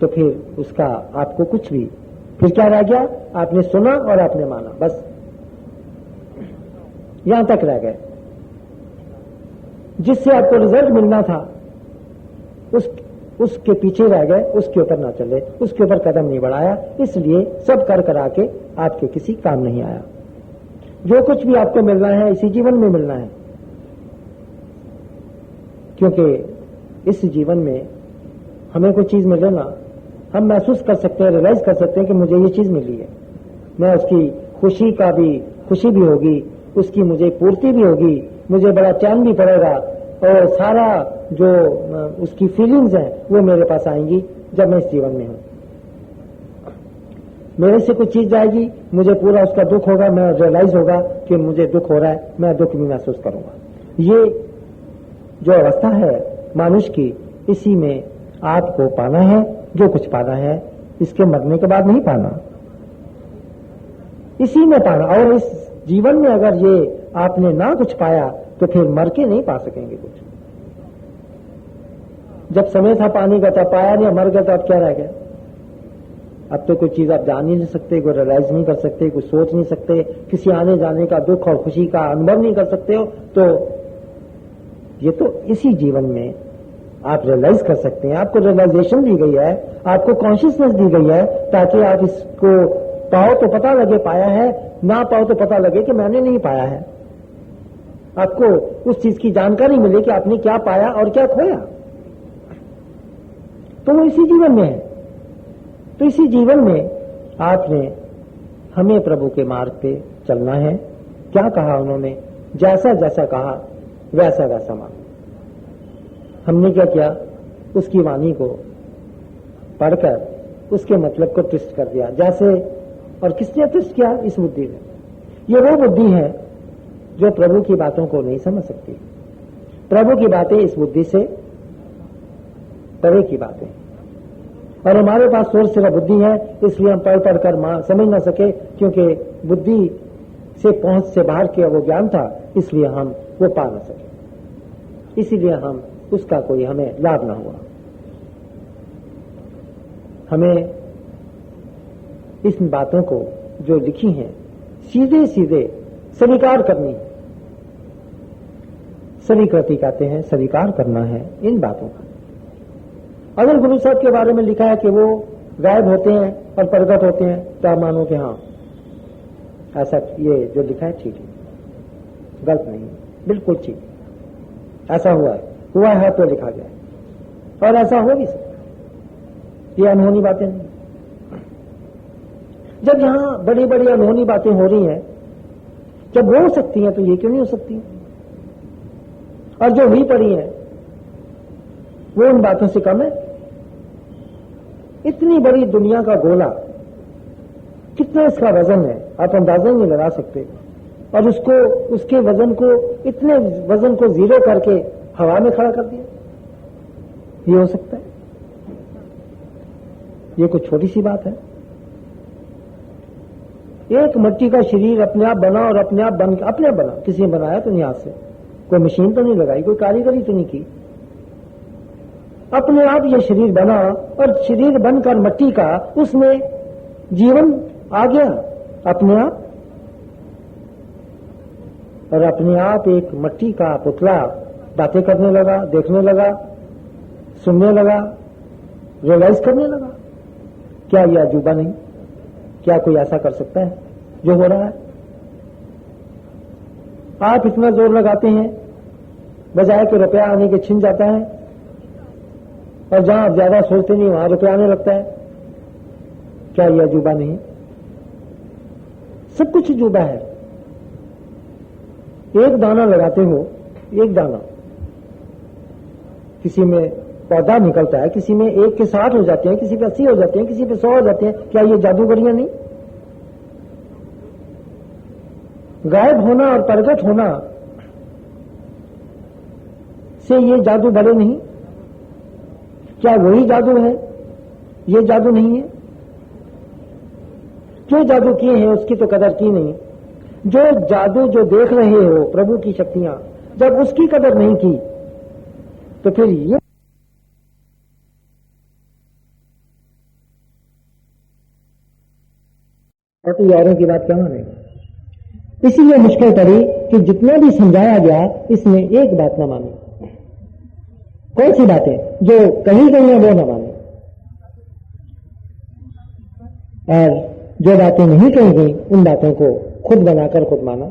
तो फिर उसका आपको कुछ भी, फिर क्या रह गया? आपने सुना और आपने माना, बस यहां तक रह गए। जिससे आपको रिजल्ट मिलना था उसके पीछे रह गए, उसके ऊपर ना चले, उसके ऊपर कदम नहीं बढ़ाया, इसलिए सब कर करा के आपके किसी काम नहीं आया। जो कुछ भी आपको मिलना है इसी जीवन में मिलना है, क्योंकि इस जीवन में हमें कोई चीज मिले ना, हम महसूस कर सकते हैं, रियलाइज कर सकते हैं कि मुझे ये चीज मिली है, मैं उसकी खुशी भी होगी, उसकी मुझे पूर्ति भी होगी, मुझे बड़ा चैन भी पड़ेगा, और सारा जो उसकी फीलिंग्स हैं वो मेरे पास आएंगी जब मैं इस जीवन में हूं। मेरे से कुछ चीज जाएगी, मुझे पूरा उसका दुख होगा, मैं रियलाइज होगा कि मुझे दुख हो रहा है, मैं दुख भी महसूस करूंगा। ये जो अवस्था है मानुष की, इसी में आपको पाना है। जो कुछ पाना है इसके मरने के बाद नहीं पाना, इसी में पाना। और इस जीवन में अगर ये आपने ना कुछ पाया तो फिर मर के नहीं पा सकेंगे कुछ। जब समय था पानी का तब पाया नहीं, मर गया तो अब क्या रह गया? अब तो कोई चीज आप जान ही नहीं सकते, कोई रियलाइज नहीं कर सकते, कोई सोच नहीं सकते, किसी आने जाने का दुख और खुशी का अनुभव नहीं कर सकते हो। तो ये तो इसी जीवन में आप रियलाइज कर सकते हैं। आपको रियलाइजेशन दी गई है, आपको कॉन्शियसनेस दी गई है, ताकि आप इसको पाओ तो पता लगे पाया है, ना पाओ तो पता लगे कि मैंने नहीं पाया है। आपको उस चीज की जानकारी मिले कि आपने क्या पाया और क्या खोया। तो वो इसी जीवन में है। तो इसी जीवन में आपने हमें प्रभु के मार्ग पे चलना है। क्या कहा उन्होंने? जैसा जैसा कहा वैसा वैसा मानो। हमने क्या किया? उसकी वाणी को पढ़कर उसके मतलब को ट्विस्ट कर दिया। जैसे, और किसने ट्विस्ट किया? इस बुद्धि ने। ये वो बुद्धि है जो प्रभु की बातों को नहीं समझ सकती। प्रभु की बातें इस बुद्धि से परे की बातें, और हमारे पास सोर्स सिर्फ बुद्धि है, इसलिए हम पढ़ पढ़ कर समझ ना सके, क्योंकि बुद्धि से पहुंच से बाहर किया वो ज्ञान था, इसलिए हम वो पा ना सके, इसीलिए हम उसका कोई हमें लाभ ना हुआ। हमें इन बातों को जो लिखी हैं सीधे सीधे स्वीकार करनी, स्वीकृति कहते हैं, स्वीकार करना है इन बातों का। अगर गुरु साहब के बारे में लिखा है कि वो गायब होते हैं और प्रकट होते हैं, तो आप मानो कि हाँ ऐसा, ये जो लिखा है ठीक है, गलत नहीं, बिल्कुल ठीक, ऐसा हुआ है तो लिखा गया है, और ऐसा हो भी सकता। ये अनहोनी बातें नहीं। जब यहां बड़ी बड़ी अनहोनी बातें हो रही हैं, जब हो सकती हैं, तो ये क्यों नहीं हो सकती? और जो हुई पड़ी है वो उन बातों से कम है? इतनी बड़ी दुनिया का गोला, कितना इसका वजन है आप अंदाजा नहीं लगा सकते, और उसको, उसके वजन को, इतने वजन को जीरो करके हवा में खड़ा कर दिया। ये हो सकता है? ये कोई छोटी सी बात है? एक मिट्टी का शरीर अपने आप बना, और अपने आप बना, किसी ने बनाया तो नहीं, हाथ से, कोई मशीन तो नहीं लगाई, कोई कारीगरी तो नहीं की, अपने आप ये शरीर बना, और शरीर बनकर मिट्टी का, उसमें जीवन आ गया अपने आप, और अपने आप एक मिट्टी का पुतला बातें करने लगा, देखने लगा, सुनने लगा, रियलाइज करने लगा। क्या यह अजूबा नहीं? क्या कोई ऐसा कर सकता है जो हो रहा है? आप इतना जोर लगाते हैं, बजाय कि रुपया आने के छिन जाता है, और जहां आप ज्यादा सोचते नहीं वहां रुपया आने लगता है। क्या यह अजूबा नहीं? सब कुछ अजूबा है। एक दाना लगाते हो, एक दाना, किसी में पौधा निकलता है, किसी में 1 के 60 हो जाते हैं, किसी पे 80 हो जाते हैं, किसी पे 100 हो जाते हैं। क्या ये जादूगरियां नहीं? गायब होना और प्रकट होना से ये जादू बड़े नहीं? क्या वही जादू है? ये जादू नहीं है? जो जादू किए हैं उसकी तो कदर की नहीं। जो जादू जो देख रहे हो, प्रभु की शक्तियां, जब उसकी कदर नहीं की, तो फिर ये तो यारों की बात क्या मानेगा? इसीलिए मुश्किल पड़ी कि जितना भी समझाया गया, इसमें एक बात ना माने। कौन सी बातें जो कही गई हैं वो न माने, और जो बातें नहीं कही गई उन बातों को खुद बनाकर खुद माना।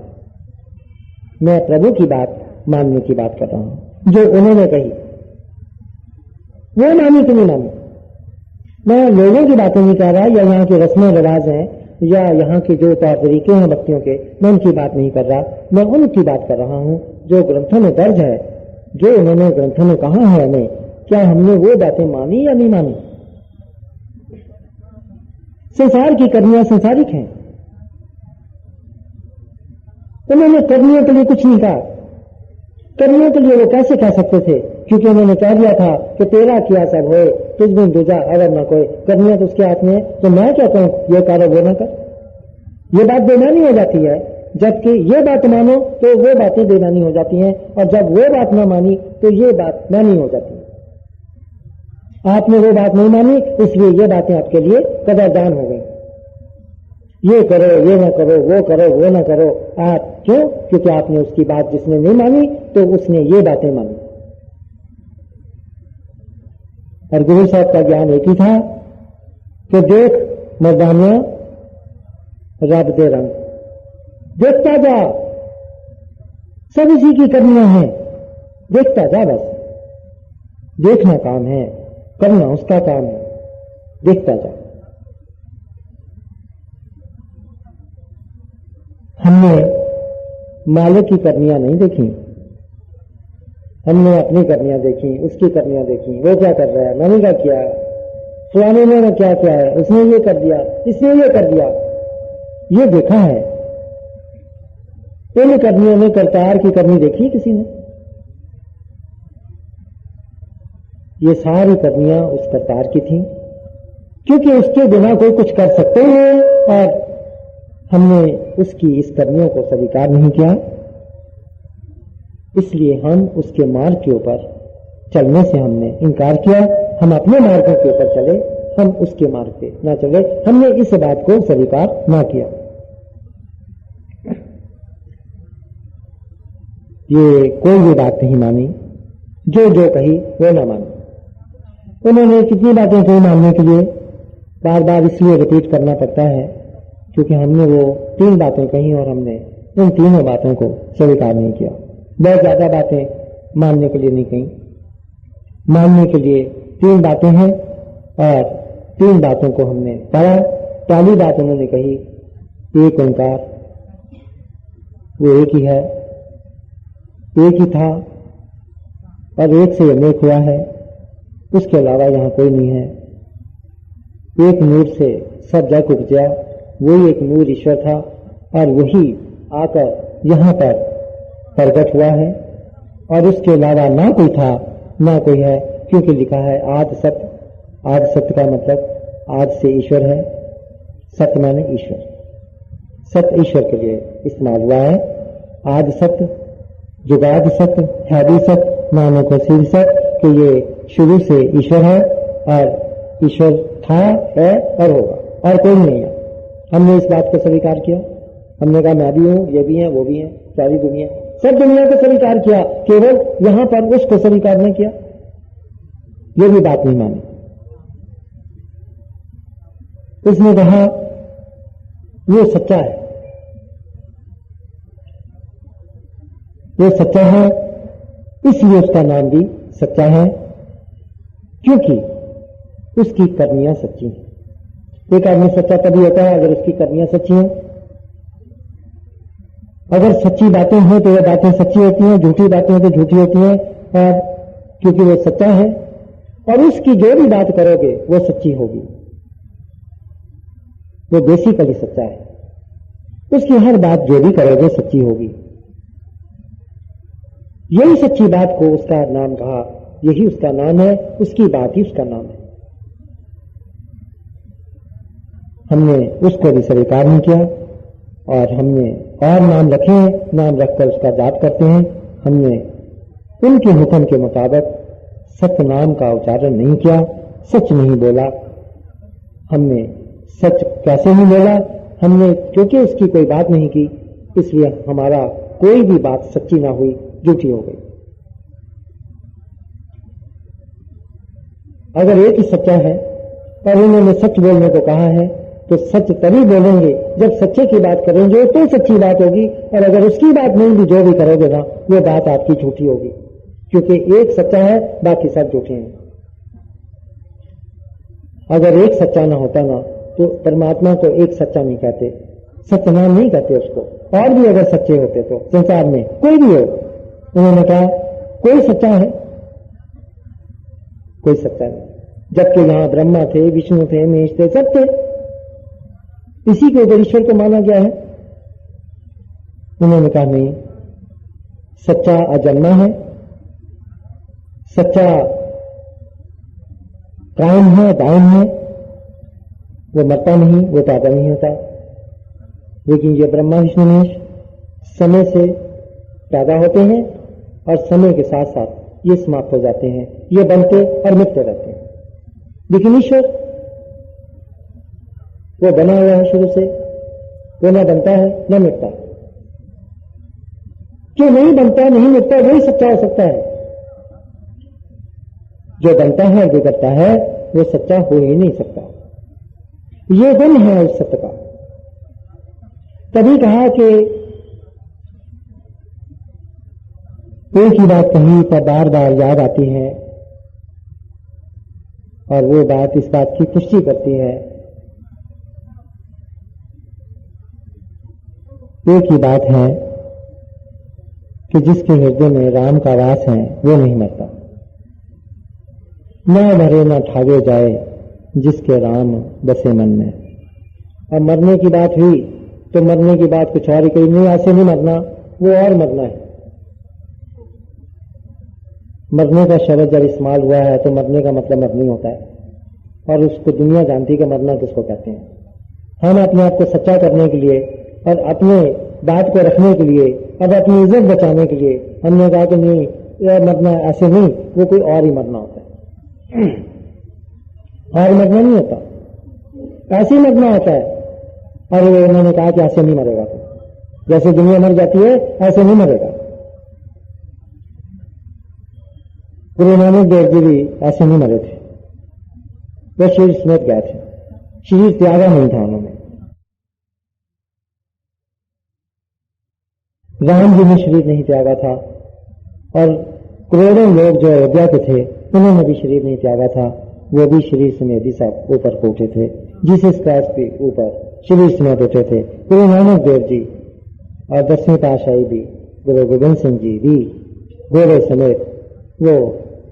मैं प्रभु की बात मानने की बात कर रहा हूं, जो उन्होंने कही वो मानी कि नहीं मानी। मैं लोगों की बातें नहीं कर रहा, या यहाँ के रस्म रिवाज हैं, या यहाँ के जो तौर तरीके हैं भक्तियों के, मैं उनकी बात नहीं कर रहा। मैं उनकी बात कर रहा हूं जो ग्रंथों में दर्ज है, जो उन्होंने ग्रंथों में कहा है हमें, क्या हमने वो बातें मानी या नहीं मानी। संसार की कर्मियां संसारिक हैं, उन्होंने कर्मियों के लिए कुछ नहीं कहा। कर्मियों के लिए वो कैसे कह सकते थे, क्योंकि उन्होंने कह दिया था कि तेरा किया सब होए तुझ बिन दूजा अवर न कोई। कर्मियां तो उसके हाथ में है, तो मैं क्या कहूं ये कर वो न कर। ये बात बेमानी हो जाती है, जबकि ये बात मानो तो वो बातें बेमानी हो जाती हैं, और जब वो बात ना मानी तो ये बात मानी हो जाती है। आपने वो बात नहीं मानी, इसलिए ये बातें आपके लिए कदरदान हो गई। ये करो, ये ना करो, वो ना करो। आप क्यों? क्योंकि आपने उसकी बात जिसने नहीं मानी तो उसने ये बातें मानी। और गुरु साहब का ज्ञान एक ही था कि देख मर्दानिया रब दे रंग, देखता जा, सब इसी की कर्मियां हैं, देखता जा। बस देखना काम है, करना उसका काम है, देखता जा। हमने मालिक की करनियां नहीं देखी, हमने अपनी करनियां देखी, उसकी करनियां देखी। वो क्या कर रहा है, मैंने क्या किया, फलाने ने क्या किया है, उसने ये कर दिया, इसने ये कर दिया, ये देखा है। इन करनियों में करतार की करनी देखी किसी ने? ये सारी करनियां उस करतार की थी, क्योंकि उसके बिना कोई कुछ कर सकते हैं, और हमने उसकी इस करनियों को स्वीकार नहीं किया। इसलिए हम उसके मार्ग के ऊपर चलने से हमने इनकार किया। हम अपने मार्गों के ऊपर चले, हम उसके मार्ग पे ना चले। हमने इस बात को स्वीकार ना किया। ये कोई भी बात नहीं मानी, जो जो कही वो ना मानी। उन्होंने कितनी बातें कही मानने के लिए, बार बार इसलिए रिपीट करना पड़ता है क्योंकि हमने वो 3 बातें कही और हमने उन तीनों बातों को स्वीकार नहीं किया। बहुत ज्यादा बातें मानने के लिए नहीं कही। मानने के लिए 3 बातें हैं और 3 बातों को हमने पढ़ा। पहली बात उन्होंने कही, एक ओंकार, वो एक ही है, एक ही था और एक से अनेक हुआ है, उसके अलावा यहां कोई नहीं है। एक नूर से सब जग उपजा, वही एक नूर ईश्वर था और वही आकर यहां पर प्रकट हुआ है, और उसके अलावा ना कोई था ना कोई है, क्योंकि लिखा है आद सत्य। आद सत्य का मतलब आद से ईश्वर है, सत्य माने ईश्वर, सत्य ईश्वर के लिए इस्तेमाल हुआ है। आद सत्य, जुगाद सत्य, है भी सत्य, मानो को सिर सत्य, कि ये शुरू से ईश्वर है और ईश्वर था, है और होगा, और कोई नहीं है। हमने इस बात को स्वीकार किया। हमने कहा मैं भी हूं, ये भी है, वो भी है, सारी दुनिया, सब दुनिया को स्वीकार किया, केवल यहां पर उसको स्वीकार नहीं किया। ये भी बात नहीं मानी। उसने कहा वो सच्चा है, वो सच्चा है, इसलिए उसका नाम भी सच्चा है, क्योंकि उसकी करनियां सच्ची हैं। एक आदमी सच्चा तभी होता है अगर उसकी करनियां सच्ची हैं। अगर सच्ची बातें हैं तो ये बातें सच्ची होती हैं, झूठी बातें हैं तो झूठी होती हैं, और क्योंकि वो सच्चा है और उसकी जो भी बात करोगे वो सच्ची होगी। वो बेसिकली सच्चा है, उसकी हर बात जो भी करोगे सच्ची होगी। यही सच्ची बात को उसका नाम कहा, यही उसका नाम है, उसकी बात ही उसका नाम है। हमने उसको भी स्वीकार नहीं किया और हमने और नाम रखे हैं, नाम रखकर उसका जाप करते हैं। हमने उनके हुक्म के मुताबिक सत्य नाम का उच्चारण नहीं किया, सच नहीं बोला। हमने सच कैसे नहीं बोला? हमने क्योंकि उसकी कोई बात नहीं की, इसलिए हमारा कोई भी बात सच्ची ना हुई, झूठी हो गई। अगर एक ही सच्चा है और उन्होंने सच बोलने को कहा है तो सच तभी बोलेंगे जब सच्चे की बात करेंगे तो सच्ची बात होगी, और अगर उसकी बात नहीं भी जो भी करोगे ना वो बात आपकी झूठी होगी, क्योंकि एक सच्चा है बाकी सब झूठे हैं। अगर एक सच्चा ना होता ना तो परमात्मा को एक सच्चा नहीं कहते, सत्यनाम नहीं कहते उसको। और भी अगर सच्चे होते तो संसार में कोई भी हो, उन्होंने कहा कोई सच्चा है, कोई सच्चा नहीं, जबकि यहां ब्रह्मा थे, विष्णु थे, महेश थे, सब थे, इसी के ऊपर ईश्वर को माना गया है। उन्होंने कहा नहीं, सच्चा अजन्मा है, सच्चा कायम है, दायम है, वो मरता नहीं, वो पैदा नहीं होता। लेकिन ये ब्रह्मा विष्णु महेश समय से पैदा होते हैं और समय के साथ साथ ये समाप्त हो जाते हैं, ये बनते और मिटते रहते हैं। लेकिन ईश्वर वो बना हुआ है शुरू से, वो न बनता है न मिटता। जो नहीं बनता नहीं मिटता वही सच्चा हो सकता है, जो बनता है और बिगड़ता है वो सच्चा हो ही नहीं सकता। ये गुण है उस सत्य का। तभी कहा कि एक ही बात कही पर बार बार याद आती है, और वो बात इस बात की पुष्टि करती है। एक ही बात है कि जिसके हृदय में राम का वास है वो नहीं मरता। न मरे न ठावे जाए जिसके राम बसे मन में। अब मरने की बात हुई तो मरने की बात कुछ और ही कही, नहीं ऐसे नहीं मरना, वो और मरना है। मरने का शब्द जब इस्तेमाल हुआ है तो मरने का मतलब मरनी होता है, और उसको दुनिया जानती कि मरना किसको कहते हैं। हम अपने आप को सच्चा करने के लिए और अपने बात को रखने के लिए और अपनी इज्जत बचाने के लिए हमने कहा कि नहीं, यह मरना ऐसे नहीं, वो कोई और ही मरना होता है। और मरना नहीं होता, ऐसे ही मरना होता है। और उन्होंने कहा कि ऐसे नहीं मरेगा, जैसे दुनिया मर जाती है ऐसे नहीं मरेगा। गुरु नानक देव जी भी ऐसे नहीं मरे थे, वे शरीर समेत गए थे, शरीर त्यागा नहीं था उन्होंने। राम जी ने शरीर नहीं त्यागा था, और करोड़ों लोग जो अयोध्या के थे उन्होंने भी शरीर नहीं त्यागा था, वो भी शरीर समेत ही सब ऊपर को उठे थे। जीसस क्राइस्ट के ऊपर शरीर समेत उठे थे गुरु नानक देव जी, और 10वीं पातशाही भी गुरु गोविंद सिंह जी भी घोड़े समेत वो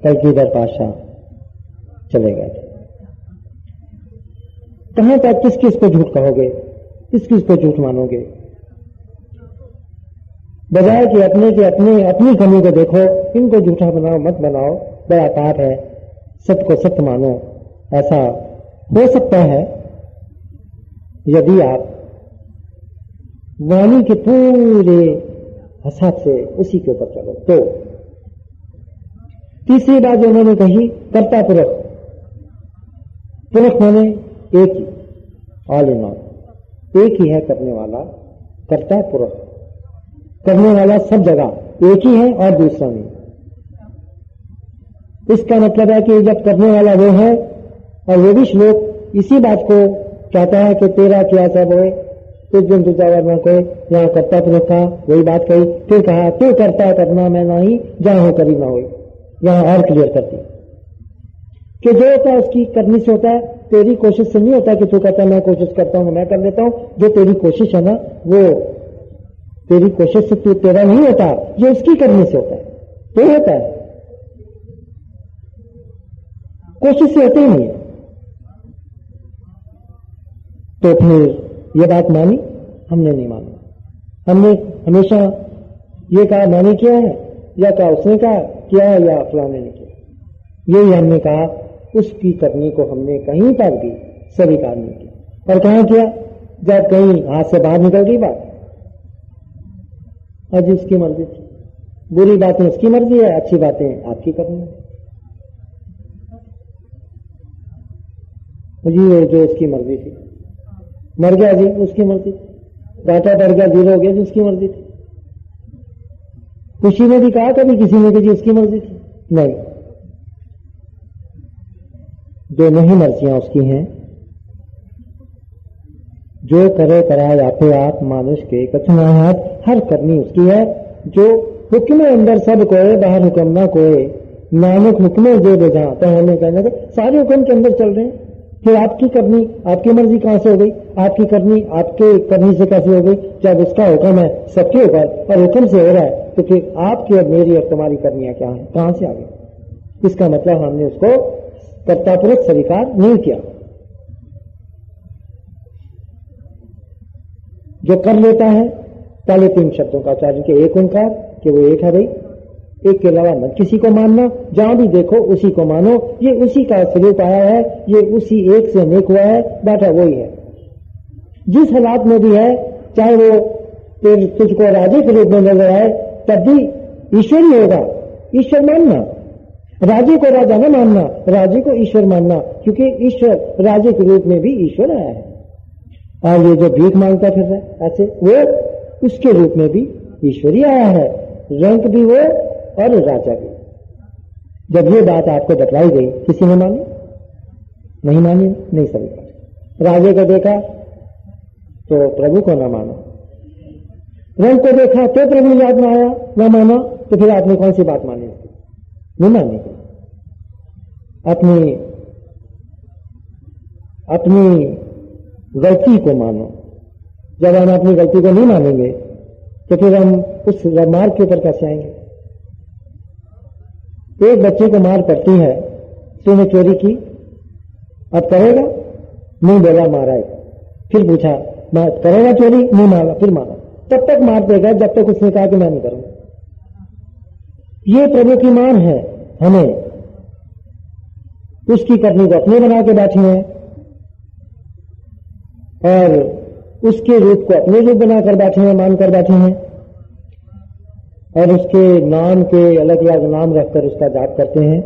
कलगीधर पातशाह चले गए थे। कहां तक किस किस को झूठ कहोगे, किस किस को झूठ मानोगे? बजाय कि अपनी कमी को देखो, इनको झूठा बनाओ मत बनाओ, बड़ा पाप है। सत्य को सत्य मानो। ऐसा हो सकता है यदि आप वाणी के पूरे हिसाब से उसी के ऊपर चलो तो। तीसरी बात जो उन्होंने कही, कर्ता पुरुष। पुरुष माने एक ही, ऑल इन ऑल, एक ही है करने वाला। कर्ता पुरुष, करने वाला सब जगह एक ही है और दूसरा नहीं। इसका मतलब है कि जब करने वाला वो है, और वो भी श्लोक इसी बात को कहता है कि तेरा क्या सब होए कुछ दिन तुझा वरना कोई, यहाँ कर्ता पुरुष का वही बात कही। फिर कहा तू करता करना मैं नहीं, जहां हो करी ना हो। यहां और क्लियर करती कि जो होता है उसकी करनी से होता है, तेरी कोशिश से नहीं होता कि तू कहता मैं कोशिश करता हूं मैं कर लेता हूं। जो तेरी कोशिश है ना, वो तेरी कोशिश से तू तेरा नहीं होता, ये उसकी करने से होता है। तो होता है, कोशिश से होते ही नहीं है। तो फिर ये बात मानी, हमने नहीं मानी। हमने हमेशा ये कहा मैंने किया है, या कहा उसने कहा किया है, या फलाने ने किया। यही हमने कहा, उसकी करनी को हमने कहीं पर भी स्वीकार नहीं किया। और कहां किया? जब कहीं हाथ से बाहर निकल गई बात, आज उसकी मर्जी थी। बुरी बातें उसकी मर्जी है, अच्छी बातें आपकी करनी है जी। जो उसकी मर्जी थी, मर गया जी, उसकी मर्जी थी। डाटा बढ़ गया, जीरो हो गया जी, उसकी मर्जी थी। किसी ने भी कहा कभी किसी ने भी जी उसकी मर्जी थी? नहीं। दोनों ही मर्जियां उसकी हैं। जो करे कराए आपे आप मानुष के कछुना हाथ, हर करनी उसकी है। जो हुक्म अंदर सब कोए, बाहर हुक्म ना कोए, नानक हुक्म जे बजा। तो हमें कहने का सारे हुक्म के अंदर चल रहे हैं। फिर आपकी करनी, आपकी मर्जी कहां से हो गई? आपकी करनी आपके करनी से कैसे हो गई? जब उसका हुक्म है सबके ऊपर और हुक्म से हो रहा है, तो फिर आपकी और मेरी और तुम्हारी करनियां क्या है? कहां से आ गई? इसका मतलब हमने उसको कर्तापूर्वक स्वीकार नहीं किया। जो कर लेता है, पहले 3 शब्दों का उच्चारण के एक ओंकार, कि वो एक है भाई, एक के अलावा मत किसी को मानना, जहां भी देखो उसी को मानो, ये उसी का स्वरूप आया है, ये उसी एक से अनेक हुआ है, बैठा वही है। जिस हालात में भी है, चाहे वो तुझको राजे के रूप में नजर आए, तब भी ईश्वर ही होगा। ईश्वर मानना, राजे को राजा न मानना, राजे को ईश्वर मानना, क्योंकि ईश्वर राजे के रूप में भी ईश्वर आया है। और ये जो भीख मांगता फिर रहा है ऐसे, वो उसके रूप में भी ईश्वर ही आया है, रंग भी वो और राजा भी। जब ये बात आपको बतलाई गई, किसी ने मानी? नहीं मानी, नहीं समझ। राजे को देखा तो प्रभु को न माना, रंग को देखा तो प्रभु याद में आया, न माना, तो फिर आपने कौन सी बात मानी? नहीं मानी। अपनी गलती को मानो। जब हम अपनी गलती को नहीं मानेंगे तो फिर हम उस मार्ग के ऊपर कैसे आएंगे? एक बच्चे को मार पड़ती है, तूने चोरी की, अब करेगा? नहीं बोला, मारा है। फिर पूछा, करेगा चोरी? नहीं मारा, फिर मारा। तब तक मार देगा जब तक उसने कहा कि मैं नहीं करूंगा। ये प्रभु की मान है। हमें उसकी करनी को अपने बना के बैठे हैं और उसके रूप को अपने रूप बनाकर बैठे हैं, मानकर बैठे हैं, और उसके नाम के अलग अलग नाम रखकर उसका जाप करते हैं।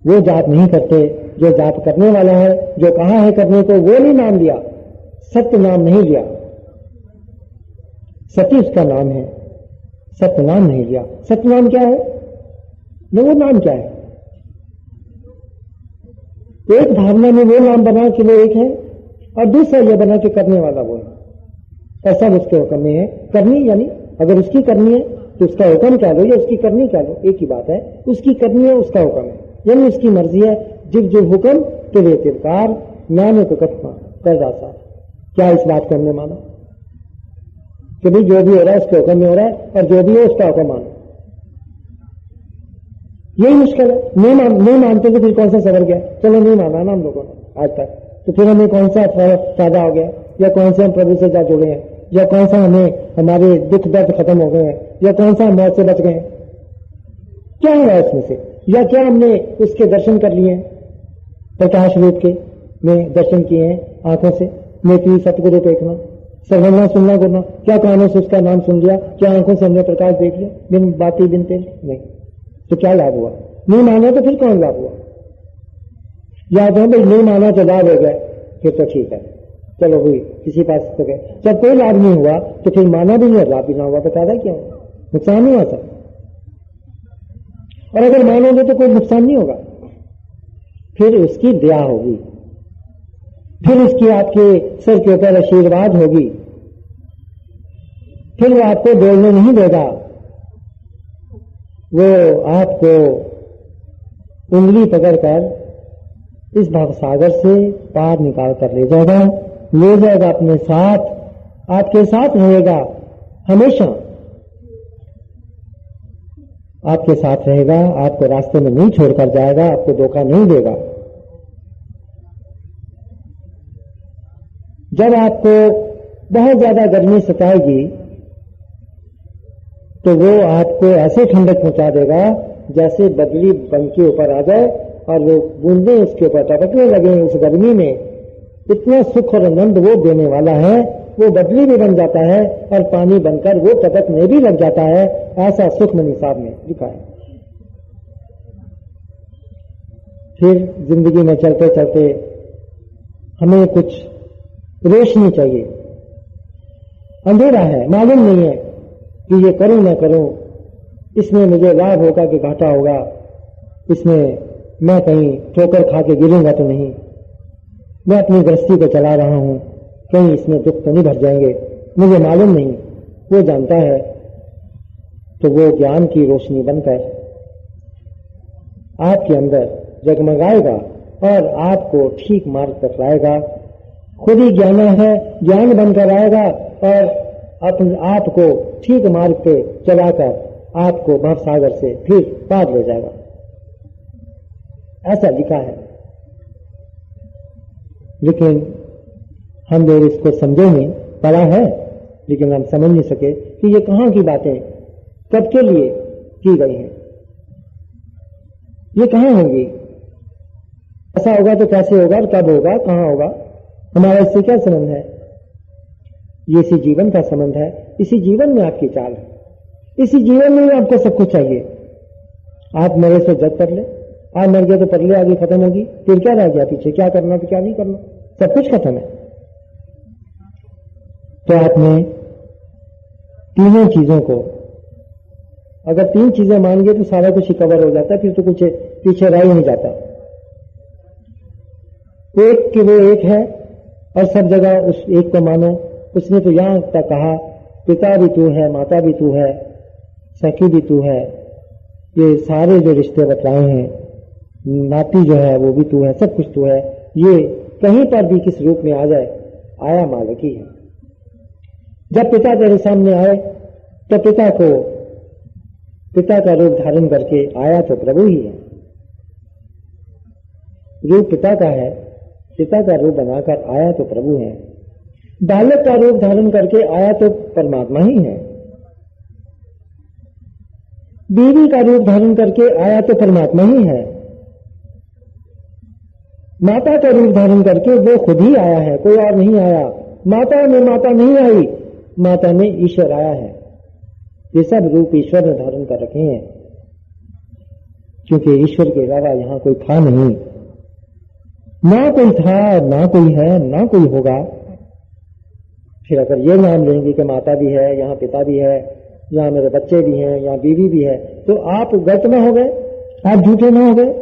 वो जाप नहीं करते जो जाप करने वाला है, जो कहा है करने को, वो नहीं नाम लिया, सत्य नाम नहीं लिया। सत्य उसका नाम है, सत्य नाम नहीं लिया। सत्य नाम क्या है? वो नाम क्या है? एक भावना में वो नाम बना कि वो एक है, और दूसरा ये बना कि करने वाला वो है। ऐसा उसके हुक्म में है। करनी यानी अगर उसकी करनी है तो उसका हुक्म क्या लो या उसकी करनी क्या लो, एक ही बात है। उसकी करनी है, उसका हुक्म है, यानी उसकी मर्जी है। जिव जो हुक्म तो वे तिरकार, नानक कथमा कर दासा। क्या इस बात को हमने माना कि भाई जो भी हो रहा है उसके हुक्म में हो रहा है, और जो भी हो उसका हुक्म मानो? यही मुश्किल है। नहीं मानते तो फिर कौन सा सबर गया? चलो नहीं माना ना हम लोगों ने आज तक, तो फिर हमें कौन सा फायदा हो गया? या कौन से हम प्रभु से जा जुड़े हैं? या कौन सा हमारे दुख दर्द खत्म हो गए हैं? या कौन सा हम मौत से बच गए हैं? क्या हुआ इसमें से? या क्या हमने उसके दर्शन कर लिए हैं? प्रकाश रूप के में दर्शन किए हैं आंखों से, नेत्री सतगुरु देखना, सर्वना सुनना करना। क्या कानों से उसका नाम सुन लिया? क्या आंखों से हमने प्रकाश देख लिया बिन बाती बिन तेल? नहीं। तो क्या लाभ हुआ? नहीं माना तो फिर कौन लाभ हुआ? या तो भाई नहीं माना तो लाभ हो गया, फिर तो ठीक है, चलो भाई किसी पास तो गए। जब कोई लाभ नहीं हुआ तो फिर माना भी नहीं, लाभ भी ना हुआ, तो फायदा क्या हुआ? नुकसान नहीं हुआ सब। और अगर मानोगे तो कोई नुकसान नहीं होगा, फिर उसकी दया होगी, फिर उसकी आपके सिर के ऊपर आशीर्वाद होगी, फिर वो आपको बोलने नहीं देगा, वो आपको उंगली पकड़कर इस भवसागर से पार निकाल कर ले जाएगा अपने साथ, आपके साथ रहेगा हमेशा, आपके साथ रहेगा, आपको रास्ते में नहीं छोड़कर जाएगा, आपको धोखा नहीं देगा। जब आपको बहुत ज्यादा गर्मी सताएगी तो वो आपको ऐसे ठंडक पहुंचा देगा जैसे बदली बन के ऊपर आ जाए और वो बूंदें उसके ऊपर टपकने लगे। उस गर्मी में इतना सुख और आनंद वो देने वाला है, वो बदली भी बन जाता है और पानी बनकर वो टपकने भी लग जाता है। ऐसा सुखमनी साहब ने लिखा है। फिर जिंदगी में चलते चलते हमें कुछ रोशनी चाहिए। अंधेरा है, मालूम नहीं है कि ये करूं ना करूं, इसमें मुझे लाभ होगा कि घाटा होगा, इसमें मैं कहीं ठोकर खा के गिरूंगा तो नहीं, मैं अपनी गृहस्थी को चला रहा हूं, कहीं इसमें दुख तो नहीं भर जाएंगे, मुझे मालूम नहीं। वो जानता है तो वो ज्ञान की रोशनी बनकर आपके अंदर जगमगाएगा और आपको ठीक मार्ग पर लाएगा। खुद ही ज्ञान है, ज्ञान बनकर आएगा और अपने आप को ठीक मार्ग पे चलाकर आपको भवसागर से फिर पार ले जाएगा। ऐसा लिखा है। लेकिन हम लोग इसको समझे नहीं, पढ़ा है लेकिन हम समझ नहीं सके कि ये कहां की बातें कब के लिए की गई हैं, ये कहां होंगी, ऐसा होगा तो कैसे होगा और कब होगा, कहां होगा, हमारा इससे क्या संबंध है। ये इसी जीवन का संबंध है, इसी जीवन में आपकी चाल है, इसी जीवन में ही आपको सब कुछ चाहिए। आप मरे से जग कर ले, आप मर गए तो पर ले, आगे खत्म होगी, फिर क्या रह गया पीछे, क्या करना तो क्या नहीं करना, सब कुछ खत्म है। तो आपने तीनों चीजों को, अगर तीन चीजें मान गए तो सारा कुछ ही कवर हो जाता है, फिर तो कुछ पीछे रह ही नहीं जाता। एक के वो एक है और सब जगह उस एक को मानो। उसने तो यहां तक कहा पिता भी तू है, माता भी तू है, सखी भी तू है, ये सारे जो रिश्ते बतलाए हैं, नाती जो है वो भी तू है, सब कुछ तू है। ये कहीं पर भी किस रूप में आ जाए, आया मालिक ही है। जब पिता तेरे सामने आए तो पिता का रूप धारण करके आया तो प्रभु ही है। रूप पिता का है, पिता का रूप बनाकर आया तो प्रभु है। बालक का रूप धारण करके आया तो परमात्मा ही है। बीवी का रूप धारण करके आया तो परमात्मा ही है। माता का रूप धारण करके वो खुद ही आया है, कोई और नहीं आया। माता में माता नहीं आई, माता में ईश्वर आया है। ये सब रूप ईश्वर ने धारण कर रखे हैं, क्योंकि ईश्वर के अलावा यहां कोई था नहीं, ना कोई था, ना कोई है, ना कोई होगा। फिर अगर ये मान लेंगे कि माता भी है, यहाँ पिता भी है, यहाँ मेरे बच्चे भी हैं, यहाँ बीवी भी है, तो आप गलत ना हो गए, आप झूठे ना हो गए।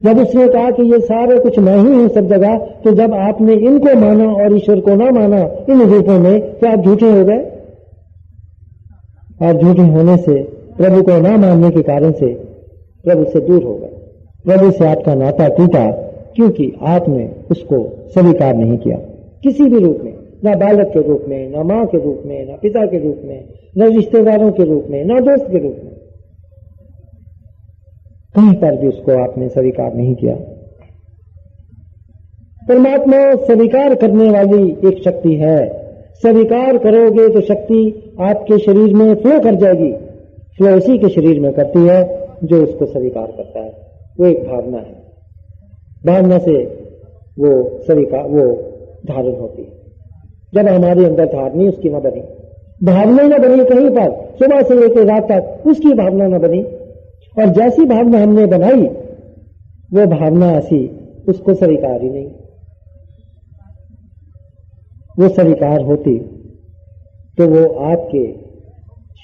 जब उसने कहा कि ये सारे कुछ मैं ही हूं सब जगह, तो जब आपने इनको माना और ईश्वर को ना माना इन रूपों में, तो आप झूठे हो गए। आप झूठे होने से, प्रभु को ना मानने के कारण से प्रभु से दूर हो गए, प्रभु से आपका नाता टूटा, क्योंकि आपने उसको स्वीकार नहीं किया किसी भी रूप में, ना बालक के रूप में, ना मां के रूप में, ना पिता के रूप में, ना रिश्तेदारों के रूप में, ना दोस्त के रूप में, कहीं पर भी उसको आपने स्वीकार नहीं किया। परमात्मा स्वीकार करने वाली एक शक्ति है। स्वीकार करोगे तो शक्ति आपके शरीर में फ्लो कर जाएगी। फ्लो उसी के शरीर में करती है जो उसको स्वीकार करता है। वो एक भावना है, भावना से वो स्वीकार, वो धारण होती है। जब हमारे अंदर धारणी उसकी न बनी, भावना न बनी कहीं पर, सुबह से लेकर रात तक उसकी भावना न बनी, और जैसी भावना हमने बनाई वो भावना ऐसी उसको स्वीकार ही नहीं। वो स्वीकार होती तो वो आपके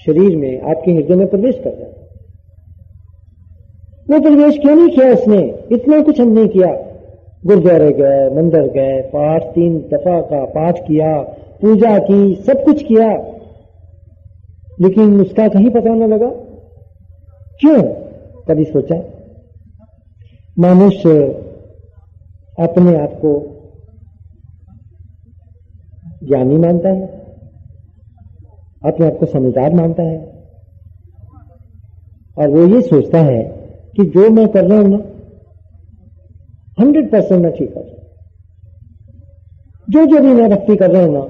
शरीर में, आपके हृदय में प्रवेश कर जाए। वो प्रवेश क्यों नहीं किया उसने? इतना कुछ हमने किया, गुरुद्वारे गए, मंदिर गए, पाठ 3 दफा का पाठ किया, पूजा की, सब कुछ किया, लेकिन उसका कहीं पता न लगा। क्यों? कभी सोचा? मनुष्य अपने आप को ज्ञानी मानता है, अपने आप को समझदार मानता है, और वो ये सोचता है कि जो मैं कर रहा हूं ना 100% मैं ठीक कर रहा हूं, जो भी मैं भक्ति कर रहा हूं ना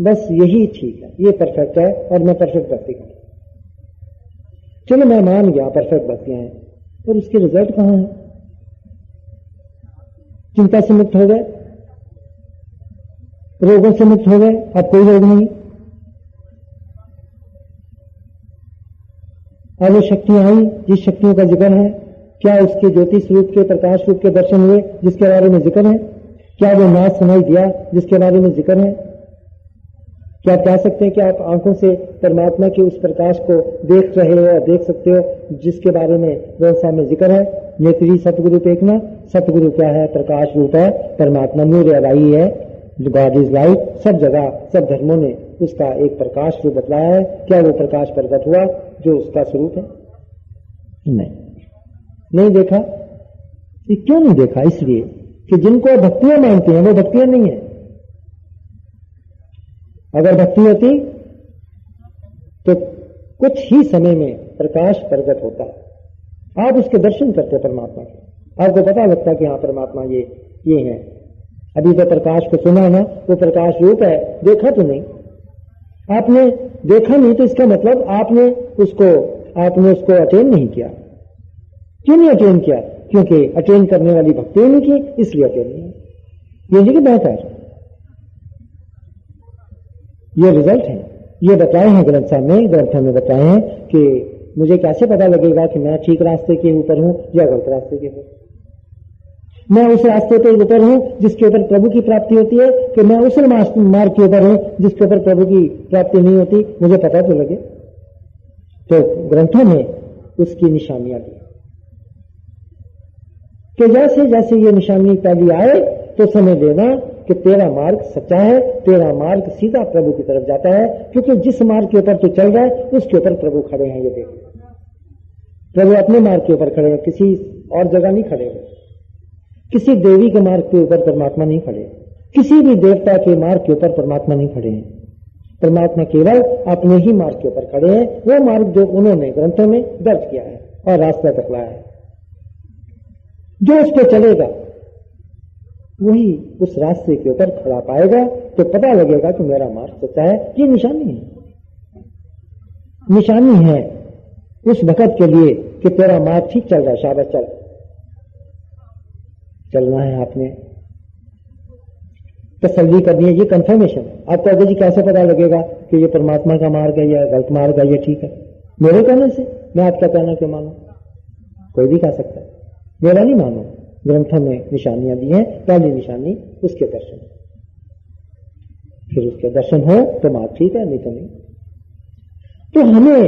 बस यही ठीक है, ये परफेक्ट है और मैं परफेक्ट भक्ति कर रहा हूं। चलो मैं मान गया परफेक्ट भक्तियां हैं, और उसके रिजल्ट कहां है? चिंता से मुक्त हो गए, रोगों से मुक्त हो गए, अब कोई रोग नहीं। अब वो शक्तियां आई जिस शक्तियों का जिक्र है, क्या उसके ज्योति स्वरूप के, प्रकाश रूप के दर्शन हुए जिसके बारे में जिक्र है? क्या वो नाद सुनाई दिया जिसके बारे में जिक्र है? क्या आप कह सकते हैं कि आप आंखों से परमात्मा के उस प्रकाश को देख रहे हो और देख सकते हो जिसके बारे में ग्रंथ साहब में जिक्र है? नेत्री सतगुरु देखना। सतगुरु क्या है? प्रकाश रूप है, परमात्मा नूर अराई है, गॉड इज लाइट। सब जगह सब धर्मों ने उसका एक प्रकाश रूप बतलाया है। क्या वो प्रकाश प्रकट हुआ जो उसका स्वरूप है? नहीं देखा। ये क्यों नहीं देखा? इसलिए कि जिनको भक्तियां मानते हैं वो भक्तियां नहीं है। अगर भक्ति होती तो कुछ ही समय में प्रकाश प्रकट होता। आप उसके दर्शन करते परमात्मा के, आपको पता लगता कि हाँ परमात्मा ये है। अभी तो प्रकाश को सुना ना, वो प्रकाश रूप है, देखा तो नहीं। आपने देखा नहीं तो इसका मतलब आपने उसको अटेन नहीं किया। क्यों नहीं अटेन किया? क्योंकि अटेन करने वाली भक्ति नहीं की, इसलिए अटेन नहीं। ये जी की बात है। ये रिजल्ट है, ये बताए हैं ग्रंथों में बताए हैं कि मुझे कैसे पता लगेगा कि मैं ठीक रास्ते के ऊपर हूं या गलत रास्ते के ऊपर। मैं उस रास्ते पे ऊपर हूं जिसके ऊपर प्रभु की प्राप्ति होती है कि मैं उस मार्ग के ऊपर हूं जिसके ऊपर प्रभु की प्राप्ति नहीं होती, मुझे पता तो लगे। तो ग्रंथों में उसकी निशानियां दी कि जैसे जैसे ये निशानी पहली आए तो समझ लेना कि तेरा मार्ग सच्चा है, तेरा मार्ग सीधा प्रभु की तरफ जाता है। क्योंकि जिस मार्ग के ऊपर तू चल रहा है उसके ऊपर प्रभु खड़े हैं। ये देख, प्रभु अपने मार्ग के ऊपर खड़े हैं, किसी और जगह नहीं खड़े हुए। किसी देवी के मार्ग के ऊपर परमात्मा नहीं खड़े, किसी भी देवता के मार्ग के ऊपर परमात्मा नहीं खड़े हैं। परमात्मा केवल अपने ही मार्ग के ऊपर खड़े हैं, वो मार्ग जो उन्होंने ग्रंथों में दर्ज किया है और रास्ता तकलाया है। जो उस पर चलेगा वही उस रास्ते के ऊपर खड़ा पाएगा, तो पता लगेगा कि मेरा मार्ग सच्चा है। ये निशानी है, निशानी है उस भक्त के लिए कि तेरा मार्ग ठीक चल रहा है, शाबाश चल। चलना है आपने, तसल्ली करनी है, ये कंफर्मेशन। आप कहोगे जी कैसे पता लगेगा कि ये परमात्मा का मार्ग है या गलत मार्ग है, ये ठीक है? मेरे कहने से, मैं आपका कहना क्यों मानूं? कोई भी कह सकता है, मेरा नहीं मानो। ग्रंथों में निशानियां दी हैं। पहली निशानी उसके दर्शन, फिर उसके दर्शन हो तो मार्ग ठीक है, नहीं तो नहीं। तो हमें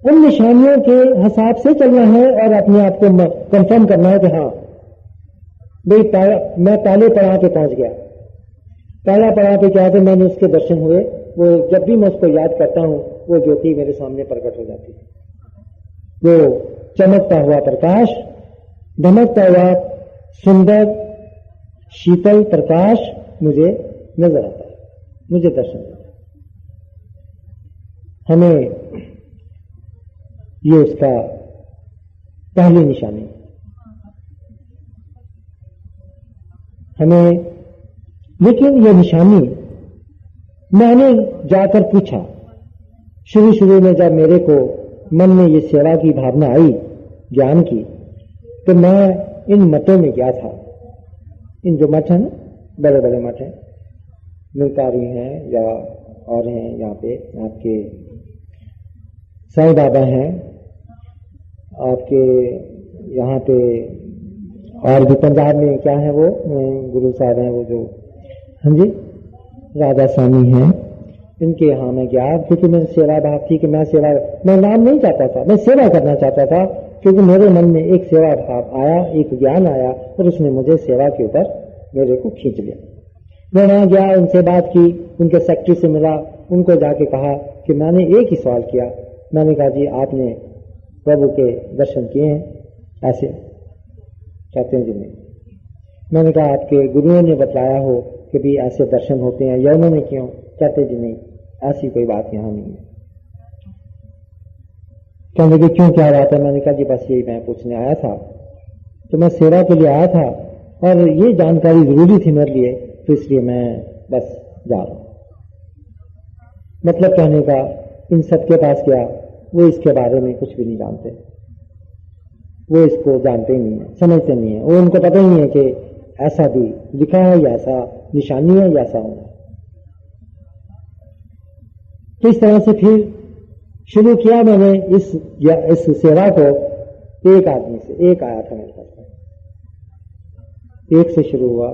उन निशानियों के हिसाब से चलना है और अपने आप को कंफर्म करना है कि हाँ भाई मैं पहले पड़ाव पे पहुंच गया। पहला पड़ाव पे क्या है? मैंने उसके दर्शन हुए। वो जब भी मैं उसको याद करता हूं वो ज्योति मेरे सामने प्रकट हो जाती है। वो चमकता हुआ प्रकाश, धमकता हुआ सुंदर शीतल प्रकाश मुझे नजर आता है, मुझे दर्शन आता है। हमें ये उसका पहली निशानी। हमें लेकिन ये निशानी मैंने जाकर पूछा। शुरू में जब मेरे को मन में ये सेवा की भावना आई ज्ञान की, तो मैं इन मतों में गया था। इन जो मठ है ना, बड़े बड़े मठ हैं, निलकारी हैं या और हैं, यहाँ पे आपके साईं बाबा हैं, आपके यहाँ पे और भी पंजाब में क्या है वो गुरु साहब हैं, वो जो हाँ जी राधा स्वामी हैं, इनके यहाँ मैं गया क्योंकि मेरी सेवा भाव थी कि मैं नाम नहीं चाहता था, मैं सेवा करना चाहता था। क्योंकि मेरे मन में एक सेवा भाव आया, एक ज्ञान आया और उसने मुझे सेवा के ऊपर मेरे को खींच लिया। मैं वहां गया, उनसे बात की, उनके सेक्रेटरी से मिला, उनको जाके कहा कि मैंने एक ही सवाल किया। मैंने कहा जी आपने प्रभु के दर्शन किए हैं? ऐसे कहते हैं जी नहीं। मैंने कहा आपके गुरुओं ने बताया हो कि भी ऐसे दर्शन होते हैं या उन्होंने क्यों? कहते जी नहीं, ऐसी कोई बात यहाँ नहीं है। कहने लगे क्यों, क्या बात है? मैंने कहा जी बस यही मैं पूछने आया था, तो मैं सेवा के लिए आया था और ये जानकारी जरूरी थी मेरे लिए, तो इसलिए मैं बस जा रहा हूं। मतलब कहने का, इन सबके पास गया, वो इसके बारे में कुछ भी नहीं जानते, वो इसको जानते ही नहीं है, समझते नहीं है, वो उनको पता ही नहीं है कि ऐसा भी लिखा है या ऐसा निशानी है या ऐसा होना है। तो इस तरह से फिर शुरू किया मैंने इस सेवा को एक आदमी से। एक आया था मेरे पास, एक से शुरू हुआ,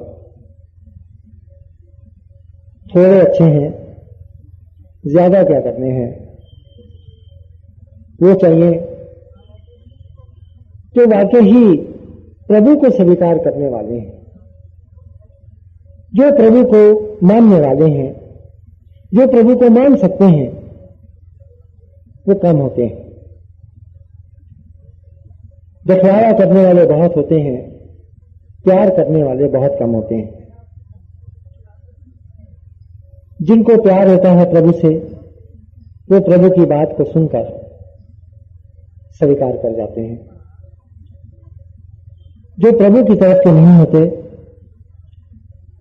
थोड़े अच्छे हैं, ज्यादा क्या करने हैं। वो चाहिए जो वाकई ही प्रभु को स्वीकार करने वाले हैं, जो प्रभु को मानने वाले हैं, जो प्रभु को मान सकते हैं, वो कम होते हैं। दिखलावा करने वाले बहुत होते हैं, प्यार करने वाले बहुत कम होते हैं। जिनको प्यार होता है प्रभु से, वो प्रभु की बात को सुनकर स्वीकार कर जाते हैं। जो प्रभु की तरफ के नहीं होते,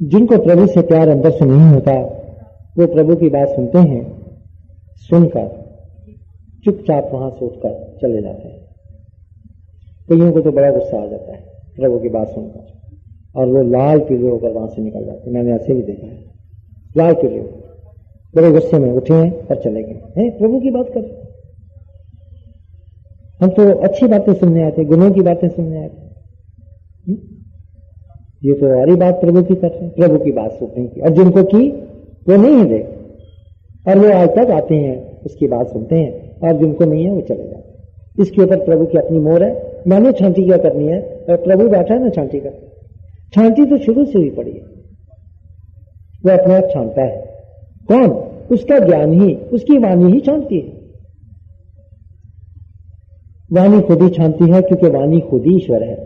जिनको प्रभु से प्यार अंदर से नहीं होता, वो प्रभु की बात सुनते हैं, सुनकर चुपचाप वहां से उठकर चले जाते हैं। कईयों को तो बड़ा गुस्सा आ जाता है प्रभु की बात सुनकर, और वो लाल पीले होकर वहां से निकल जाते हैं। मैंने ऐसे भी देखा है, लाल पीले बड़े गुस्से में उठे हैं और चले गए हैं। प्रभु की बात कर, हम तो अच्छी बातें सुनने आते, गुणों की बातें सुनने आते, ये तो और ही बात प्रभु की कर रहे हैं। प्रभु की बात सुनने की, और जिनको की वो नहीं है दे, और वो आज तक आते हैं, उसकी बात सुनते हैं, और जिनको नहीं है वो चले जाते हैं। इसके ऊपर प्रभु की अपनी मोहर है। मैंने छांटी क्या करनी है, और प्रभु बैठा है ना छांटी कर। छांटी तो शुरू से ही पड़ी है, वो अपने आप छांटता है। कौन? उसका ज्ञान ही, उसकी वाणी ही छांटती है। वाणी खुद ही छांटती है, क्योंकि वाणी खुद ही ईश्वर है।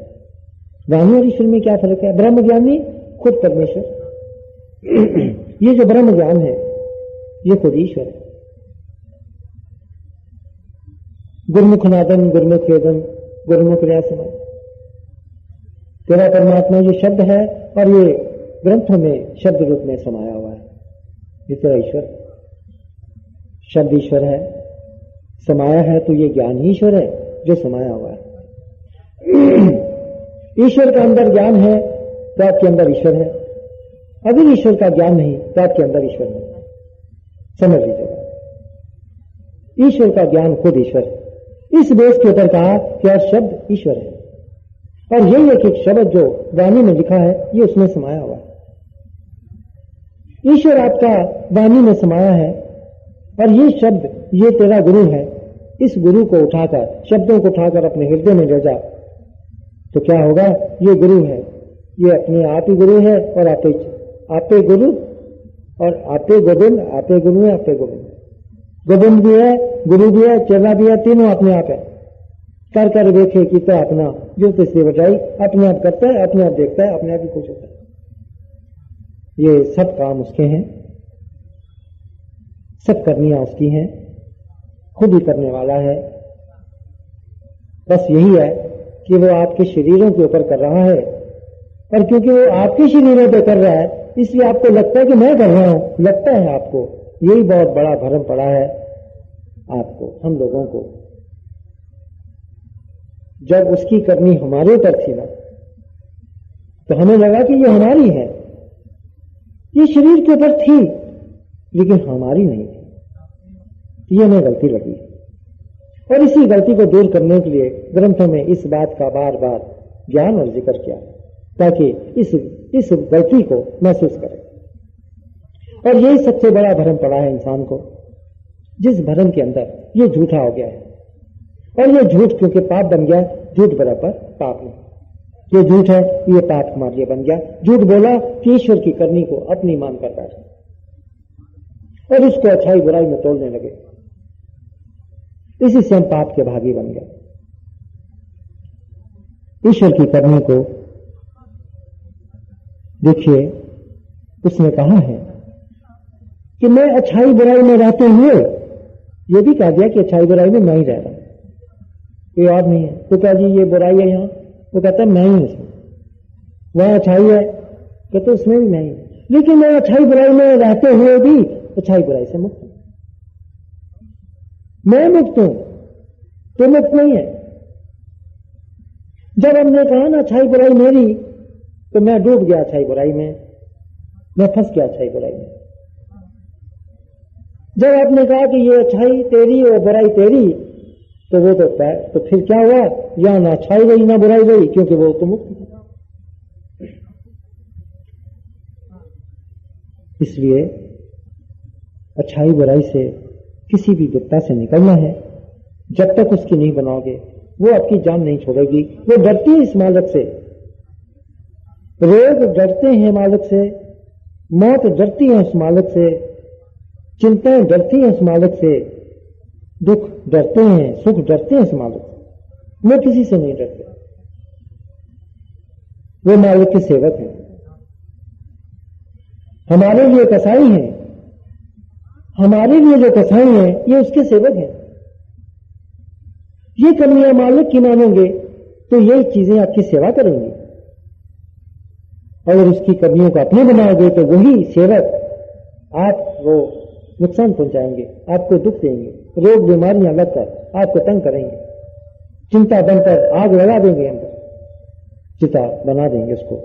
वाणी और ईश्वर में क्या फर्क है? ब्रह्म ज्ञानी खुद परमेश्वर। ये जो ब्रह्म ज्ञान है, ये खुद ईश्वर है। गुरमुख नादन गुरमुख वेदन गुरमुख व्यासमय, तेरा परमात्मा ये शब्द है, और ये ग्रंथों में शब्द रूप में समाया हुआ है। ये तेरा ईश्वर, शब्द ईश्वर है, समाया है, तो ये ज्ञान ही ईश्वर है जो समाया हुआ है। ईश्वर का अंदर ज्ञान है तो आपके अंदर ईश्वर है। अगर ईश्वर का ज्ञान नहीं तो आपके अंदर ईश्वर नहीं। समझ लीजिएगा, ईश्वर का ज्ञान खुद ईश्वर है। इस बेस के ऊपर कहा कि यार शब्द ईश्वर है, और यही एक शब्द जो वाणी में लिखा है, ये उसमें समाया हुआ है। ईश्वर आपका वाणी में समाया है, और ये शब्द, ये तेरा गुरु है। इस गुरु को उठाकर, शब्दों को उठाकर अपने हृदय में ले जा, तो क्या होगा? ये गुरु है, ये अपने आप ही गुरु है, और आपे गुरु, और आपे गोविंद, आपे गुरु है, आपे गोविंद। गोविंद भी है, गुरु भी है, चेला भी है, तीनों अपने आप है। कर कर देखे कि तो अपना जो तिसरी बचाई, अपने आप करता है, अपने आप देखता है, अपने आप ही खुश होता है। ये सब काम उसके हैं, सब करनियां उसकी हैं, खुद ही करने वाला है। बस यही है कि वो आपके शरीरों के ऊपर कर रहा है, और क्योंकि वो आपके शरीरों पे कर रहा है, इसलिए आपको लगता है कि मैं कर रहा हूं। लगता है आपको, यही बहुत बड़ा भ्रम पड़ा है आपको, हम लोगों को। जब उसकी करनी हमारे ऊपर थी ना, तो हमें लगा कि ये हमारी है, ये शरीर के ऊपर थी, लेकिन हमारी नहीं थी। ये हमें गलती लगी, और इसी गलती को दूर करने के लिए ग्रंथों में इस बात का बार बार ज्ञान और जिक्र किया, ताकि इस गलती को महसूस करें। और यही सबसे बड़ा भ्रम पड़ा है इंसान को, जिस भ्रम के अंदर ये झूठा हो गया है। और ये झूठ क्योंकि पाप बन गया, झूठ बराबर पाप नहीं, ये झूठ है, ये पाप हमारे लिए बन गया। झूठ बोला कि ईश्वर की करनी को अपनी मान कर बैठा, और उसको अच्छाई बुराई में तोड़ने लगे। इसी से हम पाप के भागी बन गए। ईश्वर की करनी को देखिए, उसने कहा है कि मैं अच्छाई बुराई में रहते हुए, ये भी कह दिया कि अच्छाई बुराई में मैं ही रह रहा हूं, कोई और नहीं है। तो क्या जी ये बुराई है यहां? वो कहता है मैं ही उसमें। वहां अच्छाई है, कहते उसमें भी मैं ही। लेकिन मैं अच्छाई बुराई में रहते हुए भी अच्छाई बुराई से मुक्त हूं। मैं मुक्त हूं, तो मुक्त नहीं है। जब हमने कहा ना अच्छाई बुराई मेरी, तो मैं डूब गया अच्छाई बुराई में, मैं फंस गया अच्छाई बुराई में। जब आपने कहा कि ये अच्छाई तेरी और बुराई तेरी, तो वो तो फिर क्या हुआ? या ना अच्छाई गई ना बुराई गई, क्योंकि वो तो मुक्त था। इसलिए अच्छाई बुराई से, किसी भी दुष्टता से निकलना है। जब तक उसकी नहीं बनाओगे वो आपकी जान नहीं छोड़ेगी। वो डरती है इस मालक से, रोग डरते हैं मालक से, मौत डरती है उस मालक से, चिंताएं डरती हैं उस मालक से, दुख डरते हैं, सुख डरते हैं उस मालक से। वो किसी से नहीं डरते, वो मालिक के सेवक हैं। हमारे लिए कसाई हैं, हमारे लिए जो कसाई हैं ये उसके सेवक हैं। ये कमियां मालिक की मानोगे तो यही चीजें आपकी सेवा करेंगी। अगर उसकी कमियों को अपने बनाओगे तो वही सेवक आपको नुकसान पहुंचाएंगे, आपको दुख देंगे, रोग बीमारियां लगकर आपको तंग करेंगे, चिंता बनकर आग लगा देंगे, अंदर चिता बना देंगे उसको।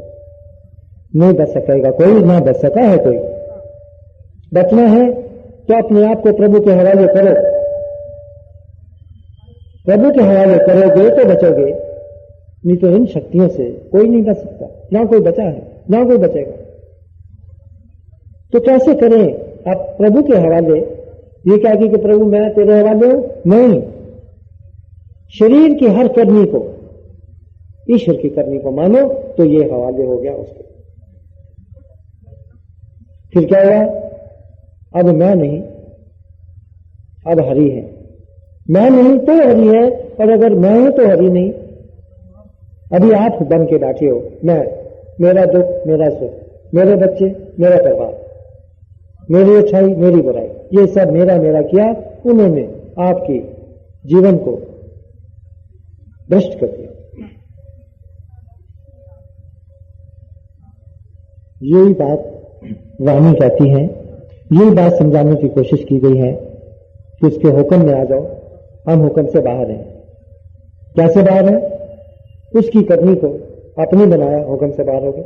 नहीं बच सकेगा कोई, ना बच सका है कोई। बचना है तो अपने आप को प्रभु के हवाले करो। प्रभु के हवाले करोगे तो बचोगे, नहीं तो इन शक्तियों से कोई नहीं बच सकता। ना कोई बचा है, ना कोई बचेगा। तो कैसे करें आप प्रभु के हवाले? ये क्या कि प्रभु मैं तेरे हवाले हूं? नहीं, शरीर की हर करनी को ईश्वर की करनी को मानो तो ये हवाले हो गया उसके। फिर क्या हुआ? अब मैं नहीं, अब हरि है। मैं नहीं तो हरि है, और अगर मैं हूं तो हरि नहीं। अभी आप बन के बैठे हो, मैं, मेरा दुख, मेरा सुख, मेरे बच्चे, मेरा परिवार, मेरी अच्छाई, मेरी बुराई, ये सब मेरा मेरा किया। उन्होंने आपके जीवन को भ्रष्ट कर दिया। यही बात वाणी कहती है, यही बात समझाने की कोशिश की गई है कि उसके हुक्म में आ जाओ। हम हुक्म से बाहर हैं। कैसे बाहर हैं? उसकी करनी को अपनी बनाया, हुक्म से बाहर हो गए।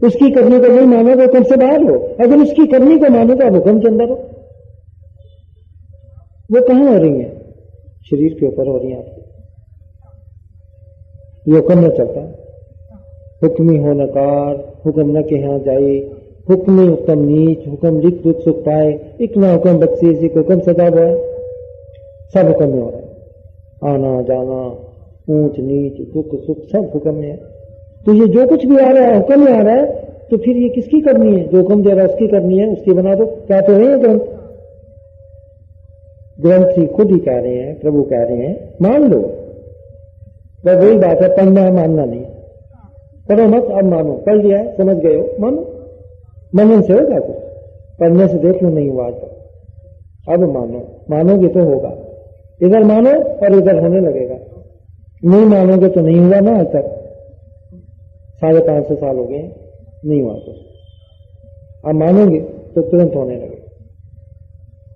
उसकी करनी को नहीं मानो तो हुक्म से बाहर हो। अगर उसकी करनी को मानो तो आप हुक्म के अंदर हो। वो कहां हो रही है? शरीर के ऊपर हो रही है आपकी। ये हुक्म में चलता है। हुक्मी हो नकार, हुक्म न के यहां जाए, हुक्मी उत्तम नीच, हुक्म लिख दुख सुख पाए, एक ना हुक्म बख्शी, इसी को हुक्म सदा है। सब हुक्म में हो रहा है। आना जाना, ऊंच नीच, दुख सुख सब हुक्म में है। तो ये जो कुछ भी आ रहा है हुक्म में आ रहा है, तो फिर ये किसकी करनी है? जो हुक्म दे रहा है उसकी करनी है, उसकी बना दो। क्या तो है ग्रंथ? ग्रंथी खुद ही कह रहे हैं, प्रभु कह रहे हैं मान लो। वह वही बात है, पढ़ना है मानना नहीं। पढ़ो मत, अब मानो। पढ़ लिया है, समझ गए हो, मानो। मनन से होगा कुछ? पढ़ने से देख लो नहीं हुआ आज तक। अब मानो, मानोगे तो होगा। इधर मानो और इधर होने लगेगा। नहीं मानोगे तो नहीं हुआ ना आज तक। 550 साल हो गए, नहीं हुआ कुछ। अब मानोगे तो तुरंत होने लगेगा।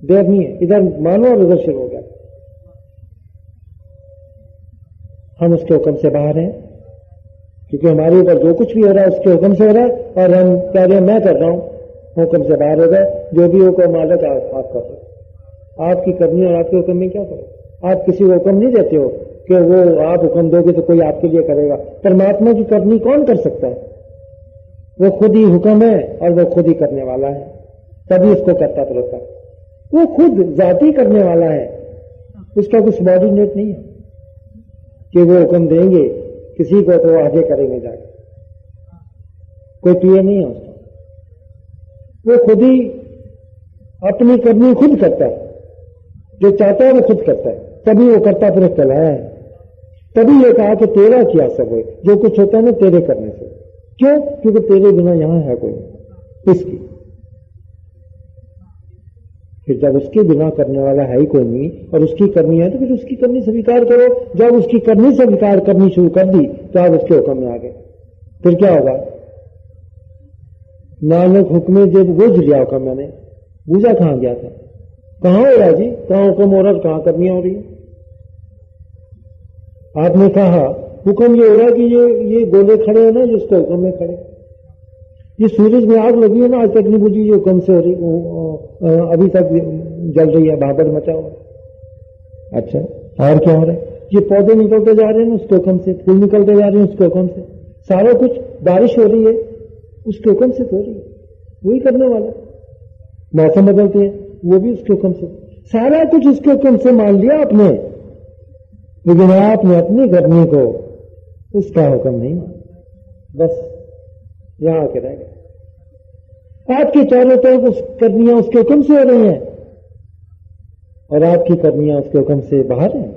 देर नहीं है, इधर मानो और उधर शुरू हो गया। हम उसके हुक्म से बाहर हैं, क्योंकि हमारे ऊपर जो कुछ भी हो रहा है उसके हुक्म से हो रहा है, और हम कह रहे हैं मैं कर रहा हूं, हुक्म से बाहर हो गए। जो भी हुक्म मालिक आप कर रहे, आपकी करनी और आपके हुक्म में क्या करो? आप किसी को हुक्म नहीं देते हो कि वो आप हुक्म दोगे तो कोई आपके लिए करेगा। परमात्मा की करनी कौन कर सकता है? वो खुद ही हुक्म है और वो खुद ही करने वाला है, तभी उसको करता रहता है। वो खुद जाति करने वाला है, उसका कुछ सबॉर्डिनेट नहीं है कि वो हुक्म देंगे किसी को तो आगे करेंगे जाके। कोई पीए नहीं है उसका। वो खुद ही अपनी करनी खुद करता है, जो चाहता है वो खुद करता है, तभी वो करता फिर चला है। तभी ये कहा कि तेरा किया सब हो, जो कुछ होता है ना तेरे करने से। क्यों? क्योंकि तेरे बिना यहां है कोई इसकी। फिर जब उसके बिना करने वाला है ही कोई नहीं और उसकी करनी है, तो फिर उसकी करनी स्वीकार करो। जब उसकी करनी स्वीकार करनी शुरू कर दी तो आप उसके हुक्म में आ गए। फिर क्या होगा? नानक हुक्म जब बुझ लिया हुक्म, मैंने बूझा कहां गया था? कहां हो रहा जी? कहां हुक्म हो रहा, कहां करनियां हो रही है? आपने कहा हुक्म ये हो रहा है कि ये गोले खड़े हैं ना, जिसको हुक्म में खड़े। ये सूरज में आग लगी है ना, आज तक नहीं बुझी, ये हुक्म से हो रही, अभी तक जल रही है, भागड़ मचा हुआ। अच्छा, और क्या हो रहा है? ये पौधे निकलते जा रहे हैं उसके हुक्म से, फूल निकलते जा रहे हैं उसके हुक्म से, सारा कुछ, बारिश हो रही है उसके हुक्म से हो रही है। वही करने वाला। मौसम बदलते हैं वो भी उसके हुक्म से, सारा कुछ उसके हुक्म से मान लिया आपने, लेकिन आपने अपनी करनी को उसका हुक्म नहीं माना, बस यहां आके रह गए। आपकी चारों तरफ उस करनियां उसके हुक्म से हो रही हैं और आपकी करनियां उसके हुक्म से बाहर हैं।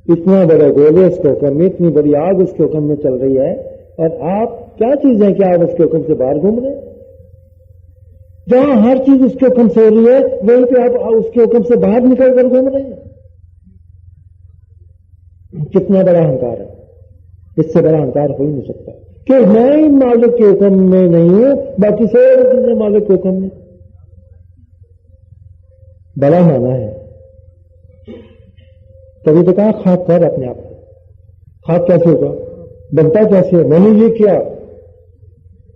इतना बड़ा गोले उसके हुक्म में, इतनी बड़ी आग उसके हुक्म में चल रही है और आप क्या चीज है कि आप उसके हुक्म से बाहर घूम रहे हैं? जहां हर चीज उसके हुक्म से हो रही है वहीं पे आप उसके हुक्म से बाहर निकल कर घूम रहे हैं। कितना बड़ा अहंकार है, इससे बड़ा अहंकार हो ही नहीं सकता कि मैं ही मालिक के हुक्म में नहीं हूं, बाकी सारी चीजें मालिक के हुक्म में। बड़ा माना है। तभी तो कहा खाक कर अपने आप को। खाक कैसे होगा, बनता कैसे है? मैंने ये किया,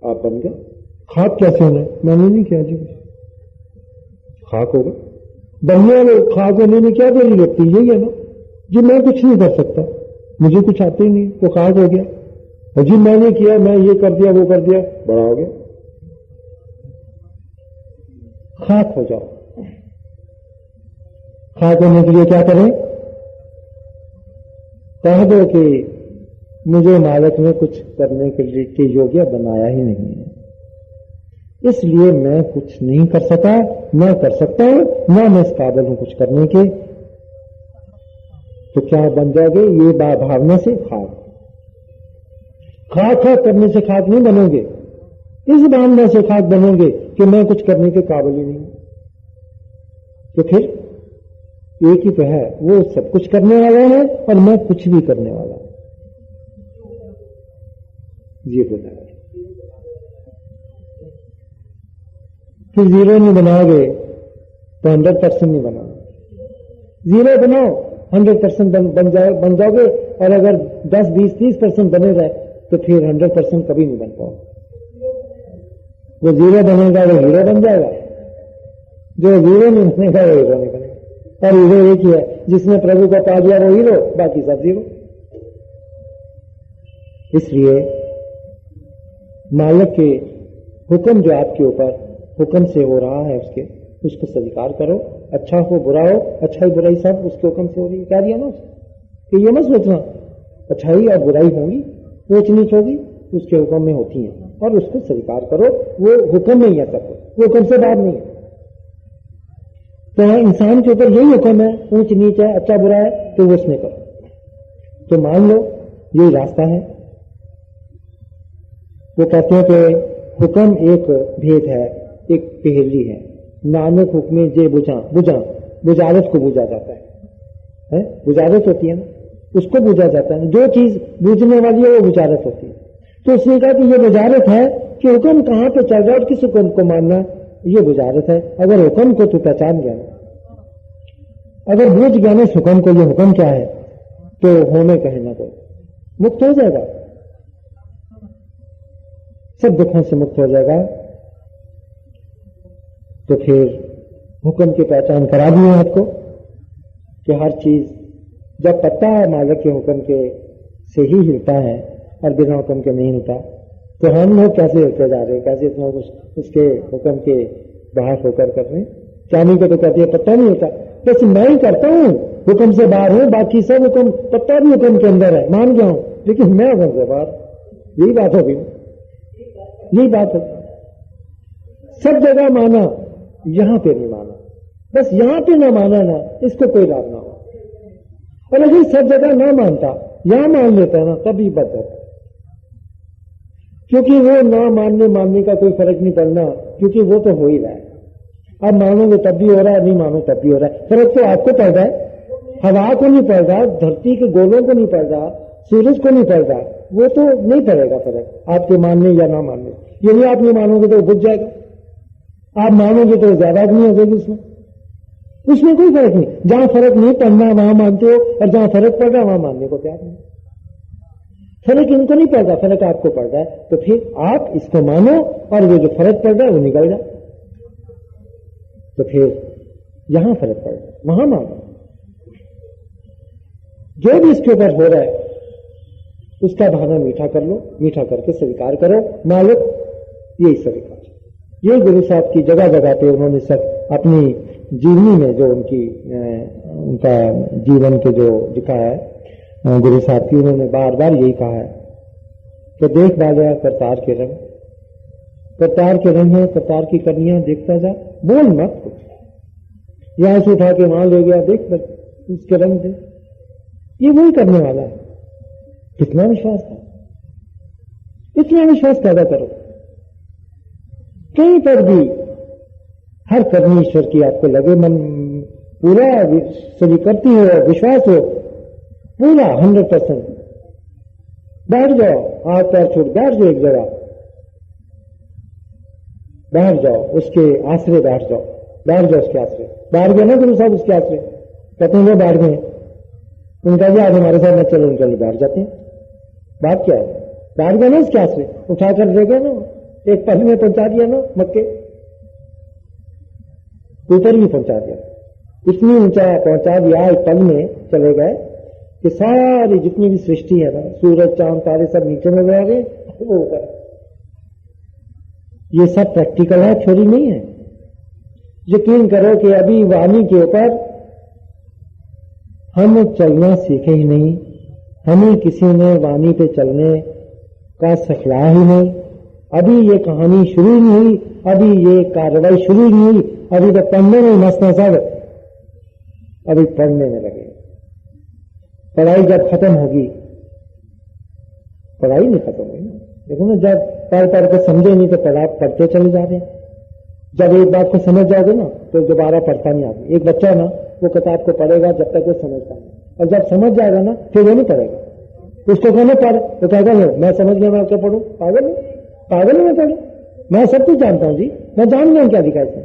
आप बन गए। खाक कैसे होना? मैंने नहीं किया जी, खाक होगा। बनने वाले खाक होने में क्या देरी लगती, यही है ना जी, मैं कुछ नहीं कर सकता, मुझे कुछ आते ही नहीं, तो खाक हो गया। और जी मैंने किया, मैं ये कर दिया वो कर दिया, बड़ा हो गया। खाक हो जाओ। खाक होने के लिए क्या करें? कह दो कि मुझे मालिक ने कुछ करने के लिए के योग्य बनाया ही नहीं है, इसलिए मैं कुछ नहीं कर सका, न कर सकता हूं, न मैं इस काबिल हूं कुछ करने के। तो क्या बन जाओगे? ये भावना से खाक। खाक खाक करने से खाक नहीं बनोगे, इस भावना से खाक बनोगे कि मैं कुछ करने के काबिल ही नहीं हूं। तो फिर एक ही तो है, वो सब कुछ करने वाला है और मैं कुछ भी करने वाला हूं। ये बताया। फिर जीरो नहीं बनाओगे तो 100% नहीं बनाओगे। जीरो बनाओ, 100% बन जाओगे, और अगर 10, 20, 30% बने रहे तो फिर 100% कभी नहीं बन पाओगे। वो जीरो बनेगा वो हीरो बन जाएगा, जो जीरो नहीं बनेगा वो हीरो नहीं बनेगा। और हीरो एक ही है, जिसने प्रभु को पा लिया वो हीरो, बाकी सब जीरो। इसलिए मालिक के हुक्म जो आपके ऊपर हुक्म से हो रहा है उसको स्वीकार करो। अच्छा हो बुरा हो, अच्छाई बुराई सब उसके हुक्म से हो रही है। क्या दिया ना कि ये मत सोचना अच्छाई और बुराई होंगी, ऊंच नीच होगी, उसके हुक्म में होती हैं और उसको स्वीकार करो। वो हुक्म नहीं है सब, वो हुक्म से बात नहीं है। तो इंसान के ऊपर यही हुक्म है, ऊंच नीच है, अच्छा बुरा है, तो वो उसमें करो। तो मान लो यही रास्ता है। वो कहते हैं कि हुक्म एक भेद है, एक पहेली है। नानक हुक्मे जे बुझारत को बूझा जाता है? बुझारत होती है ना, उसको बूझा जाता है। जो चीज बूझने वाली है वो बुझारत होती है। तो उसने कहा कि ये बुझारत है कि हुक्म कहां पे चल रहा है और किस हुक्म को मानना, ये बुझारत है। अगर हुक्म को तू पहचान गया ना, अगर बूझ गया ना इस हुक्म को, ये हुक्म क्या है, तो होने कहे ना कोई मुक्त हो जाएगा, सब दुखों से मुक्त हो जाएगा। तो फिर हुक्म की पहचान करा दी है आपको कि हर चीज जब पता है मालिक के हुक्म के से ही हिलता है और बिना हुक्म के नहीं हिलता, तो हम लोग कैसे हिलते जा रहे हैं, कैसे इतना कुछ उसके हुक्म के बाहर होकर कर रहे हैं। चांदी को तो कहती है पत्ता नहीं होता, बस मैं ही करता हूं, हुक्म से बाहर हूं, बाकी सब हुक्म, पत्ता भी हुक्म के अंदर है, मान गया हूं, लेकिन मैं हुक्म से बाहर। यही बात होगी, यही बात है। सब जगह माना, यहां पे नहीं माना, बस यहां पे ना माना ना, इसको कोई लाभ ना हो। और अगर सब जगह ना मानता, यहां मान लेता है ना, तभी बच जाता। क्योंकि वो ना मानने का कोई फर्क नहीं पड़ना, क्योंकि वो तो हो ही रहा है। अब मानोगे तब भी हो रहा है, नहीं मानो तब भी हो रहा है। फर्क तो आपको पड़ रहा है, हवा को नहीं पड़ रहा, धरती के गोलों को नहीं पड़ रहा, सूरज को नहीं पड़ रहा, वो तो नहीं पड़ेगा फर्क आपके मानने या ना मानने। यदि आप नहीं मानोगे तो बुझ जाएगा, आप मानोगे तो ज्यादा नहीं हो जाएगी उसमें कोई फर्क नहीं। जहां फर्क नहीं पड़ना वहां मानते हो, और जहां फर्क पड़ रहा है वहां मानने को तैयार नहीं। फर्क इनको नहीं पड़ रहा, फर्क आपको पड़ रहा है, तो फिर आप इसको मानो और वो जो फर्क पड़ रहा है वो निकल जाए। तो फिर यहां फर्क पड़ रहा है वहां मानो। जो भी इसके ऊपर हो रहा है उसका बहाना मीठा कर लो, मीठा करके स्वीकार करो। मालिक ये ईश्वरी कार्य। ये गुरु साहब की जगह जगह पे उन्होंने सब अपनी जीवनी में जो उनका जीवन के जो लिखा है गुरु साहब की, उन्होंने बार बार यही कहा है कि देख बाजा करतार के रंग, करतार के रंग है, करतार की कमियां देखता जा, बोल मत कुछ, यहां से उठा के वहां ले गया, देख उसके रंग दे, ये वही करने वाला है। कितना विश्वास था, इतना विश्वास पैदा करो। कहीं पर भी हर करनी ईश्वर की आपको लगे, मन पूरा सभी करती हो, विश्वास हो पूरा 100%, बैठ जाओ, हाथ पैर छोड़ बैठ जाओ, एक जगह बैठ जाओ, उसके आश्रय बैठ जाओ, बैठ जाओ उसके आश्रय। बैठ गए ना गुरु साहब उसके आश्रय, कहते हैं वो बैठ गए, उनका जी आज हमारे साथ न चलो, उनके लिए बैठ जाते हैं। बात क्या है, बैठ गए ना उसके आश्रय, उठाकर ले गए ना, एक पल में पहुंचा दिया ना, मक्के ऊपर भी पहुंचा दिया, इतनी ऊंचा पहुंचा दिया, एक पल में चले गए कि सारी जितनी भी सृष्टि है ना, सूरज चांद तारे सब नीचे में रह गए, वो ऊपर। ये सब प्रैक्टिकल है, थ्योरी नहीं है। यकीन करो कि अभी वाणी के ऊपर हम चलना सीखे ही नहीं, हमें किसी ने वाणी पे चलने का सिखलाया ही नहीं। अभी ये कहानी शुरू ही नहीं हुई, अभी ये कार्रवाई शुरू ही नहीं हुई, अभी तो पढ़ने में मस्त है सब, अभी पढ़ने में लगे। पढ़ाई जब खत्म होगी, पढ़ाई नहीं खत्म हुई ना, देखो ना, जब पढ़ पढ़ के समझे नहीं तो पढ़ते चले जा रहे हैं। जब एक बात को समझ जाओगे ना तो दोबारा पढ़ता नहीं आदमी। एक बच्चा ना वो किताब को पढ़ेगा जब तक वो समझता नहीं, और जब समझ जाएगा ना फिर वो नहीं पढ़ेगा। उसको कहना पढ़, तो कहेगा मैं समझ गया, मैं क्या पढ़ूं? पागल है, पागल है, मैं पढ़ू, मैं सब कुछ जानता हूं जी, मैं जान गया क्या दिखा इसमें।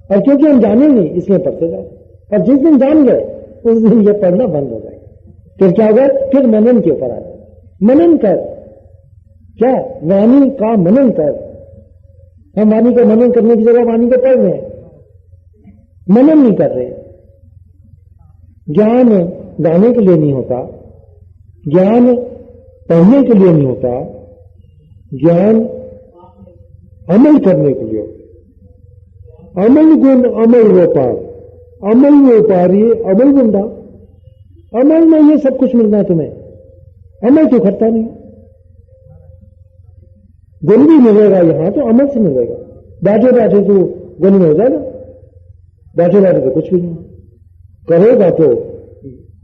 और क्योंकि हम जाने नहीं इसलिए पढ़ते जाए, और जिस दिन जान गए उस दिन ये पढ़ना बंद हो जाएगा। फिर क्या होगा, फिर मनन के ऊपर आ जाए। मनन कर, क्या वाणी का मनन कर। हम वाणी का मनन करने की जगह वाणी को पढ़ रहे हैं, मनन नहीं कर रहे। ज्ञान गाने के लिए नहीं होता, ज्ञान पढ़ने के लिए नहीं होता, ज्ञान अमल करने के लिए होता। अमल गुण अमल व्यापार, अमल व्यापारी अमल गुंडा। अमल में ये सब कुछ मिलना है तुम्हें, अमल तो करता नहीं। गुण भी मिलेगा यहां तो अमल से मिलेगा। बैठे बैठे तो गुण में हो जाएगा, बैठे बैठे तो कुछ भी नहीं। करेगा तो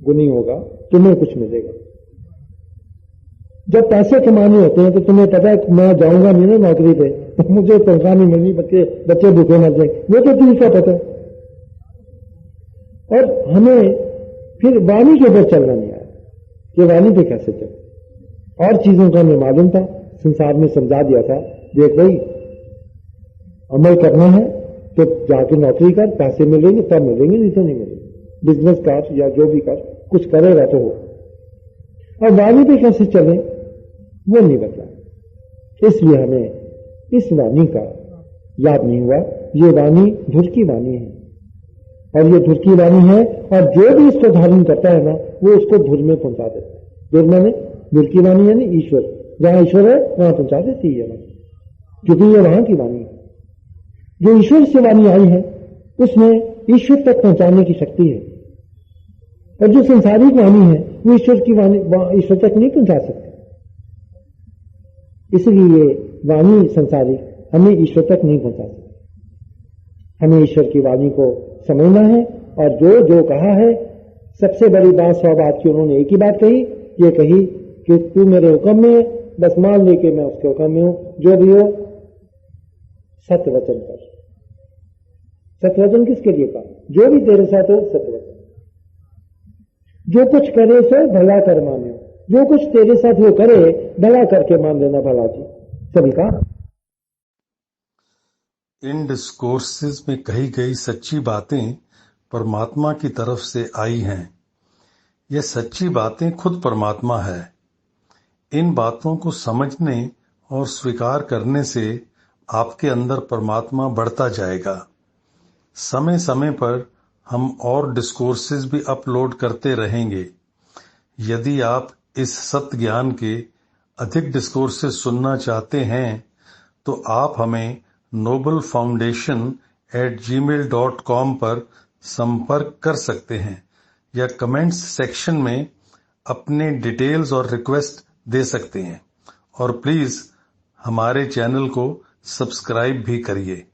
गुणी होगा, तुम्हें कुछ मिलेगा। जब पैसे कमाने होते हैं तो तुम्हें पता है कि मैं जाऊंगा नहीं ना नौकरी पे, तो मुझे तनख्वाह नहीं मिलनी, बच्चे भूखे मर जाएंगे, वो तो तुम्हें क्या पता है। और हमें फिर वाणी के ऊपर चलना नहीं आया कि वाणी पे कैसे चले। और चीजों का हमें मालूम था, संसार में समझा दिया था, देख भाई अमल करना है तो जाके नौकरी कर, पैसे मिलेंगे तब मिलेंगे, नहीं तो नहीं मिलेंगे। बिजनेस कर या जो भी कर, कुछ करेगा तो हो। और वाणी पे कैसे चले वो नहीं बता, इसलिए हमें इस वाणी का याद नहीं हुआ। ये वाणी धुर की वाणी है, और ये धुर की वाणी है, और जो भी इसको धारण करता है ना वो उसको धुर में पहुंचा देता है। धुर में धुर की वाणी है ना, ईश्वर, जहां ईश्वर है वहां पहुंचा देती है वाणी, क्योंकि ये वहां की वाणी है। जो ईश्वर से वाणी आई है उसमें ईश्वर तक पहुंचाने की शक्ति है, और जो संसारिक वाणी है वो ईश्वर की वाणी ईश्वर तक नहीं पहुंचा सकती। इसलिए वाणी संसारिक हमें ईश्वर तक नहीं पहुंचा सकती। हमें ईश्वर की वाणी को समझना है, और जो जो कहा है, सबसे बड़ी बात 100 बात की उन्होंने एक ही बात कही, ये कही कि तू मेरे हुक्म में है, बस मान ले कि मैं उसके हुक्म में हूं, जो भी हो सत्य वचन कर। सत्य वचन किसके लिए कहा? जो भी तेरे साथ हो सत्य वचन। जो कुछ करे सो भला कर माने, जो कुछ तेरे साथ वो करे भला करके मान लेना, भला जी सभी का। इन डिस्कोर्सेज में कही गई सच्ची बातें परमात्मा की तरफ से आई हैं। यह सच्ची बातें खुद परमात्मा है। इन बातों को समझने और स्वीकार करने से आपके अंदर परमात्मा बढ़ता जाएगा। समय समय पर हम और डिस्कोर्सेज भी अपलोड करते रहेंगे। यदि आप इस सत्य ज्ञान के अधिक डिस्कोर्सेज सुनना चाहते हैं तो आप हमें nobelfoundation@gmail.com पर संपर्क कर सकते हैं या कमेंट्स सेक्शन में अपने डिटेल्स और रिक्वेस्ट दे सकते हैं और प्लीज हमारे चैनल को सब्सक्राइब भी करिए।